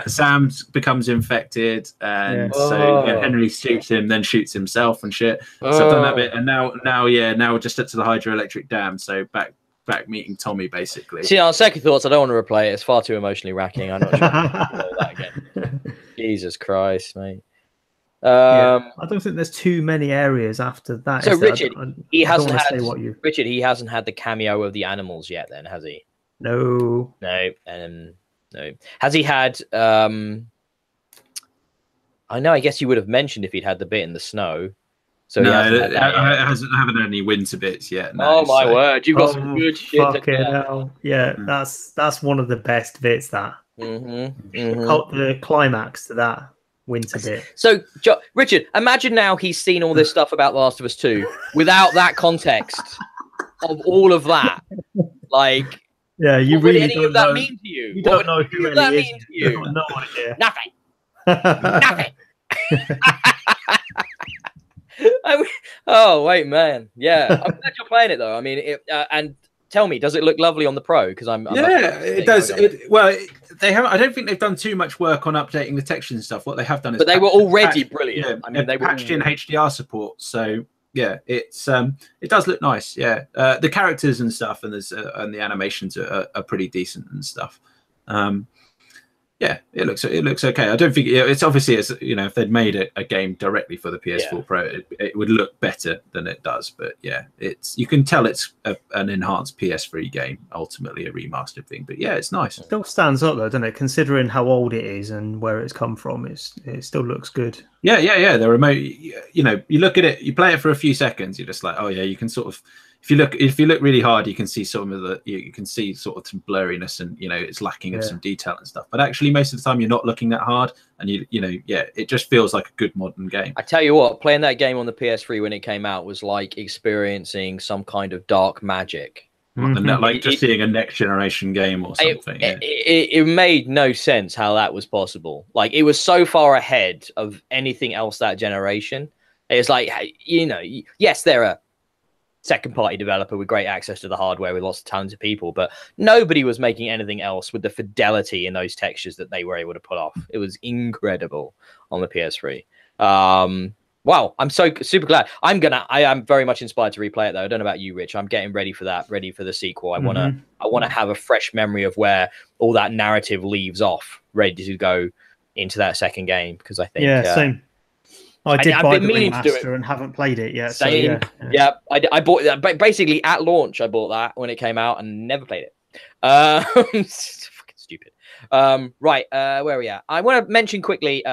Sam becomes infected, and Henry shoots him, then shoots himself and shit. So I've done that bit, and now we're just up to the hydroelectric dam. So back meeting Tommy, basically. See, on second thoughts, I don't want to replay it. It's far too emotionally racking. I'm not sure I do that again. Jesus Christ, mate. I don't think there's too many areas after that. So Richard, he hasn't had the cameo of the animals yet, then, has he? No. No. Has he had? I know. I guess you would have mentioned if he'd had the bit in the snow. So no, I haven't had any winter bits yet. No, oh my word! You've got some good shit. Hell. Yeah, that's one of the best bits. That the climax to that winter bit. So, Richard, imagine now he's seen all this stuff about The Last of Us 2 without that context of all of that. Like, yeah, you what really would any of that mean to you? You don't know who that Ellie mean to you? No idea. Nothing. Oh wait, man. Yeah, I'm glad you're playing it though. I mean, and tell me, does it look lovely on the Pro? Because it does. They have. I don't think they've done too much work on updating the textures and stuff. What they have done is, but they were already brilliant. Yeah, I mean, they patched in HDR support, so yeah, it does look nice. Yeah, the characters and stuff, and the animations are pretty decent and stuff. Yeah, it looks okay. I don't think it's obviously if they'd made a game directly for the PS4 Pro, it would look better than it does. But yeah, you can tell it's an enhanced PS3 game, ultimately a remastered thing. But yeah, it's nice. It still stands up though, doesn't it? Considering how old it is and where it's come from, it still looks good. Yeah. The remote, you look at it, you play it for a few seconds, you're just like, oh yeah, you can sort of. If you look really hard, you can see some of you can see sort of some blurriness and it's lacking of some detail and stuff. But actually, most of the time you're not looking that hard, and it just feels like a good modern game. I tell you what, playing that game on the PS3 when it came out was like experiencing some kind of dark magic. Like just seeing a next generation game or something. It made no sense how that was possible. Like it was so far ahead of anything else that generation. It's like yes, there are second party developer with great access to the hardware with lots of talented people, but nobody was making anything else with the fidelity in those textures that they were able to pull off. It was incredible on the PS3. Wow, I'm so super glad. I am very much inspired to replay it though. I don't know about you, Rich. I'm getting ready for that, ready for the sequel. I want to have a fresh memory of where all that narrative leaves off, ready to go into that second game, because I think same. I did buy the remaster and haven't played it yet. So I bought that basically at launch. I bought that when it came out and never played it. It's fucking stupid. Right, where are we at? I want to mention quickly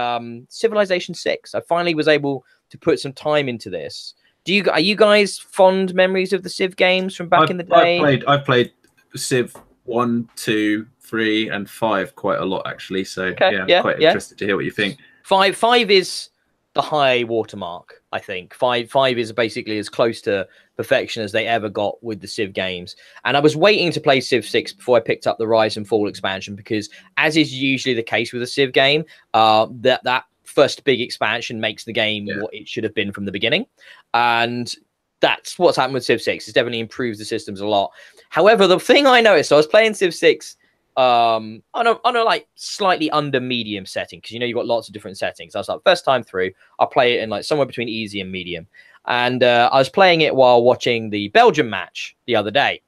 Civilization 6. I finally was able to put some time into this. Are you guys fond memories of the Civ games from back in the day? I've played Civ 1, 2, 3, and 5 quite a lot actually. So I'm quite interested to hear what you think. Five is the high watermark, I think. Five is basically as close to perfection as they ever got with the Civ games. And I was waiting to play Civ 6 before I picked up the Rise and Fall expansion, because as is usually the case with a Civ game, that first big expansion makes the game what it should have been from the beginning. And that's what's happened with Civ 6. It's definitely improved the systems a lot. However, the thing I noticed, I was playing Civ 6 on a like slightly under medium setting, because you've got lots of different settings. I was like, first time through, I'll play it in like somewhere between easy and medium. And I was playing it while watching the Belgium match the other day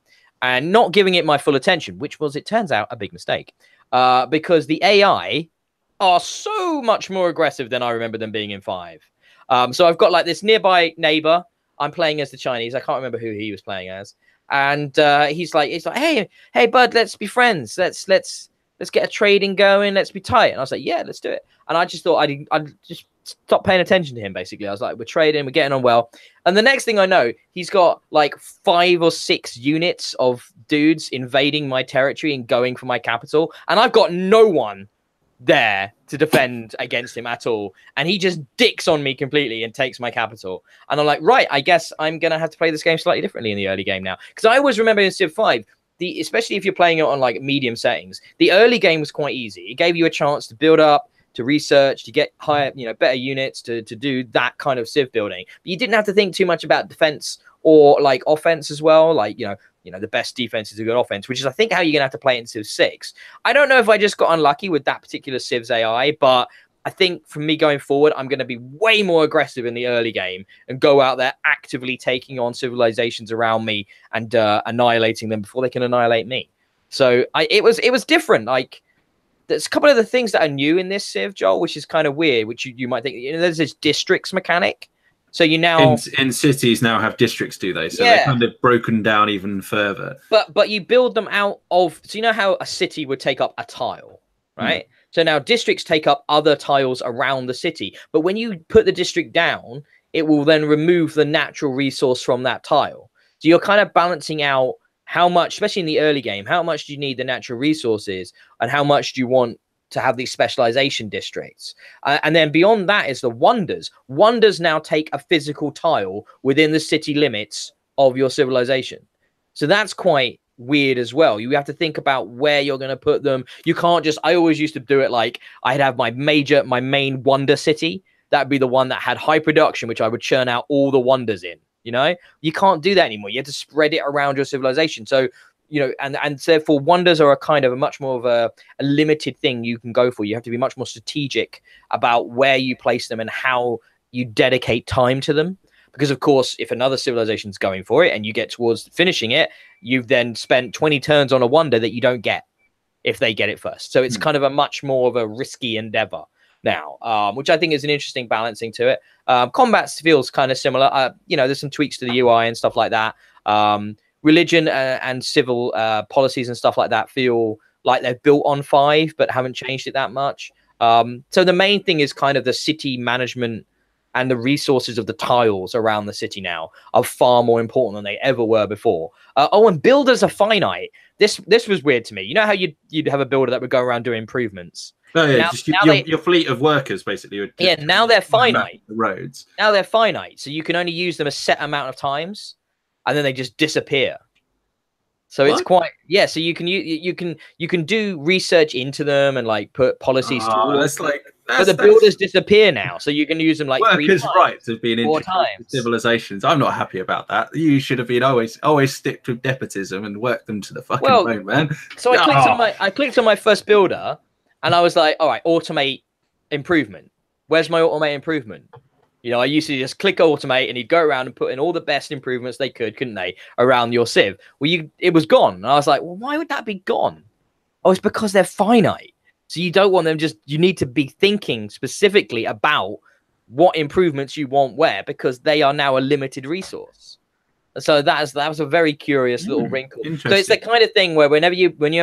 and not giving it my full attention, which was, it turns out, a big mistake, because the AI are so much more aggressive than I remember them being in 5. So I've got like this nearby neighbor. I'm playing as the Chinese. I can't remember who he was playing as. And he's like, hey, bud, let's be friends. Let's get a trading going. Let's be tight. And I was like, yeah, let's do it. And I just thought I'd just stop paying attention to him. Basically, I was like, we're trading, we're getting on well. And the next thing I know, he's got like 5 or 6 units of dudes invading my territory and going for my capital, and I've got no one there to defend against him at all, and he just dicks on me completely and takes my capital. And I'm like, right, I guess I'm gonna have to play this game slightly differently in the early game now, because I always remember in Civ 5, especially if you're playing it on like medium settings, the early game was quite easy. It gave you a chance to build up, to research, to get higher, better units, to do that kind of Civ building. But you didn't have to think too much about defense or like offense as well. Like, the best defense is a good offense, which is, I think, how you're going to have to play it in Civ 6. I don't know if I just got unlucky with that particular Civ's AI, but I think from me going forward, I'm going to be way more aggressive in the early game and go out there actively taking on civilizations around me and annihilating them before they can annihilate me. So it was different. Like, there's a couple of the things that are new in this Civ, Joel, which is kind of weird, which you might think, there's this districts mechanic. So you now in cities now have districts, do they? So they're kind of broken down even further. But you build them out of, so you know how a city would take up a tile, right? So now districts take up other tiles around the city. But when you put the district down, it will then remove the natural resource from that tile. So you're kind of balancing out how much, especially in the early game, how much do you need the natural resources and how much do you want to have these specialization districts. And then beyond that is the wonders. Wonders now take a physical tile within the city limits of your civilization. So that's quite weird as well. You have to think about where you're going to put them. You can't just, I always used to do it like I'd have my main wonder city. That'd be the one that had high production, which I would churn out all the wonders in. You can't do that anymore. You have to spread it around your civilization. So, and therefore wonders are a kind of a much more of a limited thing you can go for. You have to be much more strategic about where you place them and how you dedicate time to them. Because, of course, if another civilization's going for it and you get towards finishing it, you've then spent 20 turns on a wonder that you don't get if they get it first. So it's kind of a much more of a risky endeavor now, which I think is an interesting balancing to it. Combat feels kind of similar. There's some tweaks to the UI and stuff like that. Religion and civil policies and stuff like that feel like they're built on 5, but haven't changed it that much. So the main thing is kind of the city management and the resources of the tiles around the city now are far more important than they ever were before. And builders are finite. This was weird to me. You know how you'd have a builder that would go around doing improvements? Oh yeah, just your fleet of workers basically. Now they're finite. The roads. Now they're finite, so you can only use them a set amount of times, and then they just disappear. So it's quite so you can do research into them and like put policies. But the builders disappear now, so you can use them like workers' rights have been in civilizations. I'm not happy about that. You should have been always stick to despotism and work them to the fucking bone, man. So I clicked on my first builder, and I was like, all right, automate improvement. Where's my automate improvement? I used to just click automate, and he'd go around and put in all the best improvements they could, couldn't they, around your Civ? Well, it was gone. And I was like, well, why would that be gone? Oh, it's because they're finite. So you don't want them you need to be thinking specifically about what improvements you want where, because they are now a limited resource. So that was a very curious little wrinkle. So it's the kind of thing where whenever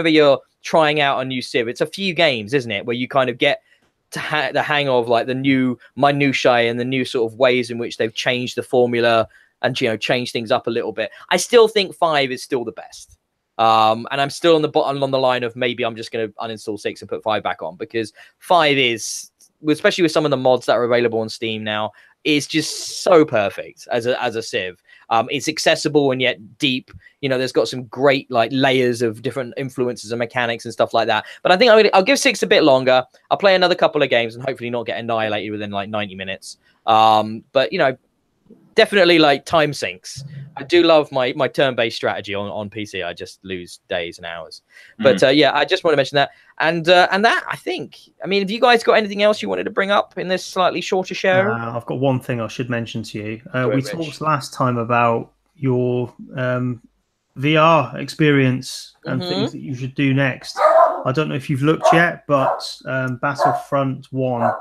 you're trying out a new Civ, it's a few games, isn't it, where you kind of get to the hang of like the new minutiae and the new sort of ways in which they've changed the formula and change things up a little bit. I still think 5 is still the best. And I'm still on the line of maybe I'm just going to uninstall 6 and put 5 back on, because 5 is, especially with some of the mods that are available on Steam now, is just so perfect as a Civ. It's accessible and yet deep. There's got some great like layers of different influences and mechanics and stuff like that. But I think I'll give 6 a bit longer. I'll play another couple of games and hopefully not get annihilated within like 90 minutes. But definitely like time sinks. I do love my turn-based strategy on PC. I just lose days and hours. But yeah, I just want to mention that. And that, I think, I mean, have you guys got anything else you wanted to bring up in this slightly shorter show? I've got one thing I should mention to you. We talked last time about your VR experience and things that you should do next. I don't know if you've looked yet, but Battlefront 1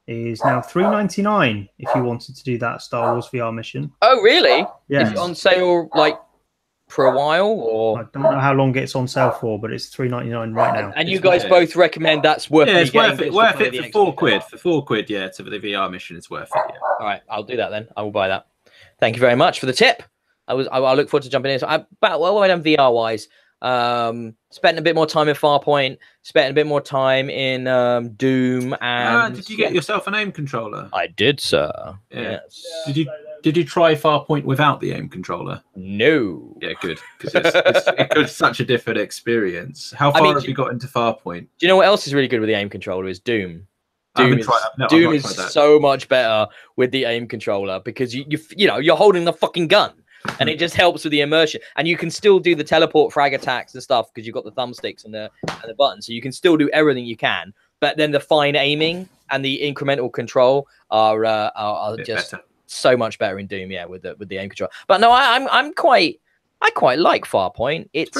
is now $3.99 if you wanted to do that Star Wars VR mission. Oh, really? Yeah. Is it on sale like for a while, or I don't know how long it's on sale for, but it's $3.99 right now. And you guys both recommend that's worth it? Yeah, it's worth it. Worth it for £4. For £4, yeah, to the VR mission, it's worth it. Yeah. All right, I'll do that then. I will buy that. Thank you very much for the tip. I look forward to jumping in. So what have I done VR wise? Spent a bit more time in Farpoint, spent a bit more time in Doom, and did you get yourself an aim controller? I did, sir. Yeah. Yes. Did you try Farpoint without the aim controller? No. Yeah, good, because it's such a different experience. How far have you got into Farpoint? Do you know what else is really good with the aim controller? Is Doom. Doom is that. So much better with the aim controller, because you're holding the fucking gun. And it just helps with the immersion, and you can still do the teleport frag attacks and stuff because you've got the thumbsticks and the buttons, so you can still do everything you can. But then the fine aiming and the incremental control are just better. So much better in Doom, yeah, with the aim control. But no, I quite like Farpoint. It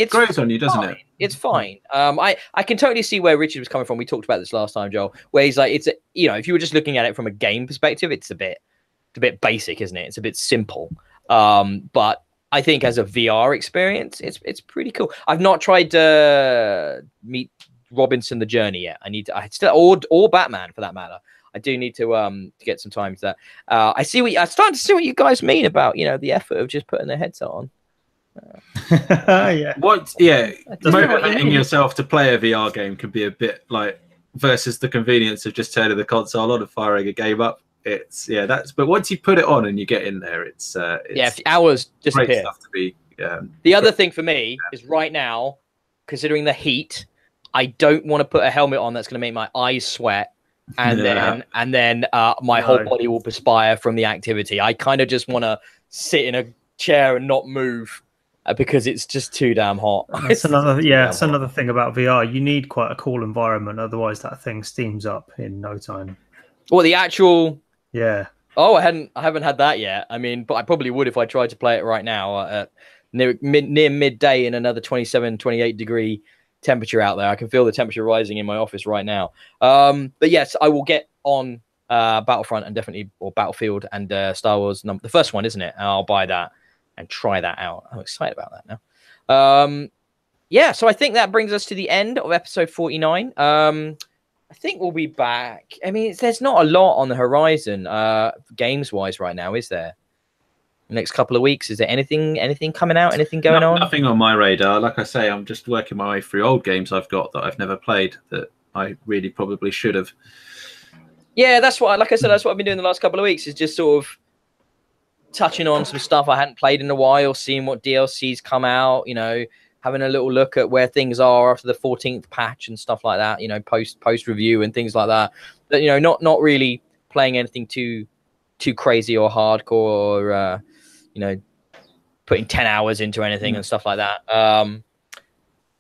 grows on you, doesn't it? It's fine. I can totally see where Richard was coming from. We talked about this last time, Joel, where he's like, if you were just looking at it from a game perspective, it's a bit basic, isn't it? It's a bit simple. But I think as a VR experience, it's pretty cool. I've not tried Meet Robinson the Journey yet. I still or Batman for that matter. I do need to get some time to that. I'm starting to see what you guys mean about the effort of just putting the headset on. Yeah. Motivating yourself to play a VR game can be a bit like versus the convenience of just turning the console on and firing a game up. But once you put it on and you get in there, it's hours disappear. Great stuff to be. The other thing for me is right now, considering the heat, I don't want to put a helmet on that's going to make my eyes sweat, and then my whole body will perspire from the activity. I kind of just want to sit in a chair and not move because it's just too damn hot. That's another thing about VR. You need quite a cool environment, otherwise that thing steams up in no time. Well, the actual. Yeah. Oh, I haven't had that yet. I mean, but I probably would if I tried to play it right now near midday in another 27, 28 degree temperature out there. I can feel the temperature rising in my office right now. But yes, I will get on Battlefront or Battlefield and Star Wars. The first one, isn't it? And I'll buy that and try that out. I'm excited about that now. Yeah, so I think that brings us to the end of episode 49. I think we'll be back. I mean, there's not a lot on the horizon, games-wise, right now, is there? The next couple of weeks, is there anything coming out? Anything going on? Nothing on my radar. Like I say, I'm just working my way through old games I've got that I've never played that I really probably should have. Yeah, that's what. Like I said, that's what I've been doing the last couple of weeks. Is just sort of touching on some stuff I hadn't played in a while, seeing what DLCs come out. Having a little look at where things are after the 14th patch and stuff like that, post review and things like that. But, not really playing anything too crazy or hardcore or, putting 10 hours into anything and stuff like that.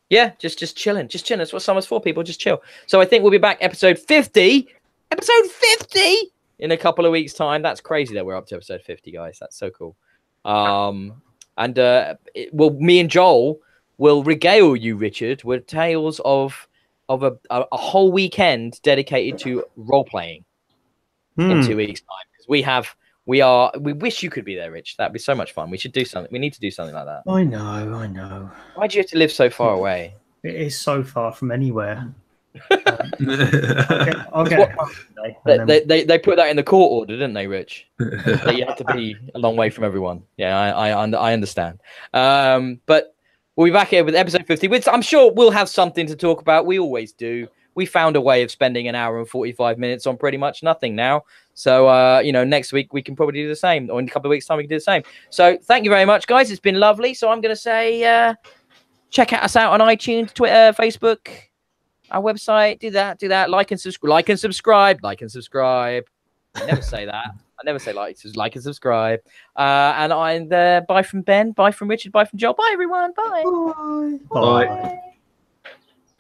Yeah, just chilling. That's what summer's for, people. Just chill. So I think we'll be back episode 50 in a couple of weeks' time. That's crazy that we're up to episode 50, guys. That's so cool. Me and Joel will regale you, Richard, with tales of a whole weekend dedicated to role playing in 2 weeks' time. Because we wish you could be there, Rich. That'd be so much fun. We should do something. We need to do something like that. I know. Why do you have to live so far away? It is so far from anywhere. I'll get they put that in the court order, didn't they, Rich? That you have to be a long way from everyone. Yeah, I understand. But we'll be back here with episode 50, which I'm sure we'll have something to talk about. We always do. We found a way of spending an hour and 45 minutes on pretty much nothing now. So, you know, next week we can probably do the same, or in a couple of weeks' time we can do the same. So thank you very much, guys. It's been lovely. So I'm going to say check us out on iTunes, Twitter, Facebook, our website. Do that. Like and subscribe. I never say that. I never say like and subscribe. And bye from Ben, bye from Richard, bye from Joel. Bye, everyone. Bye. Bye.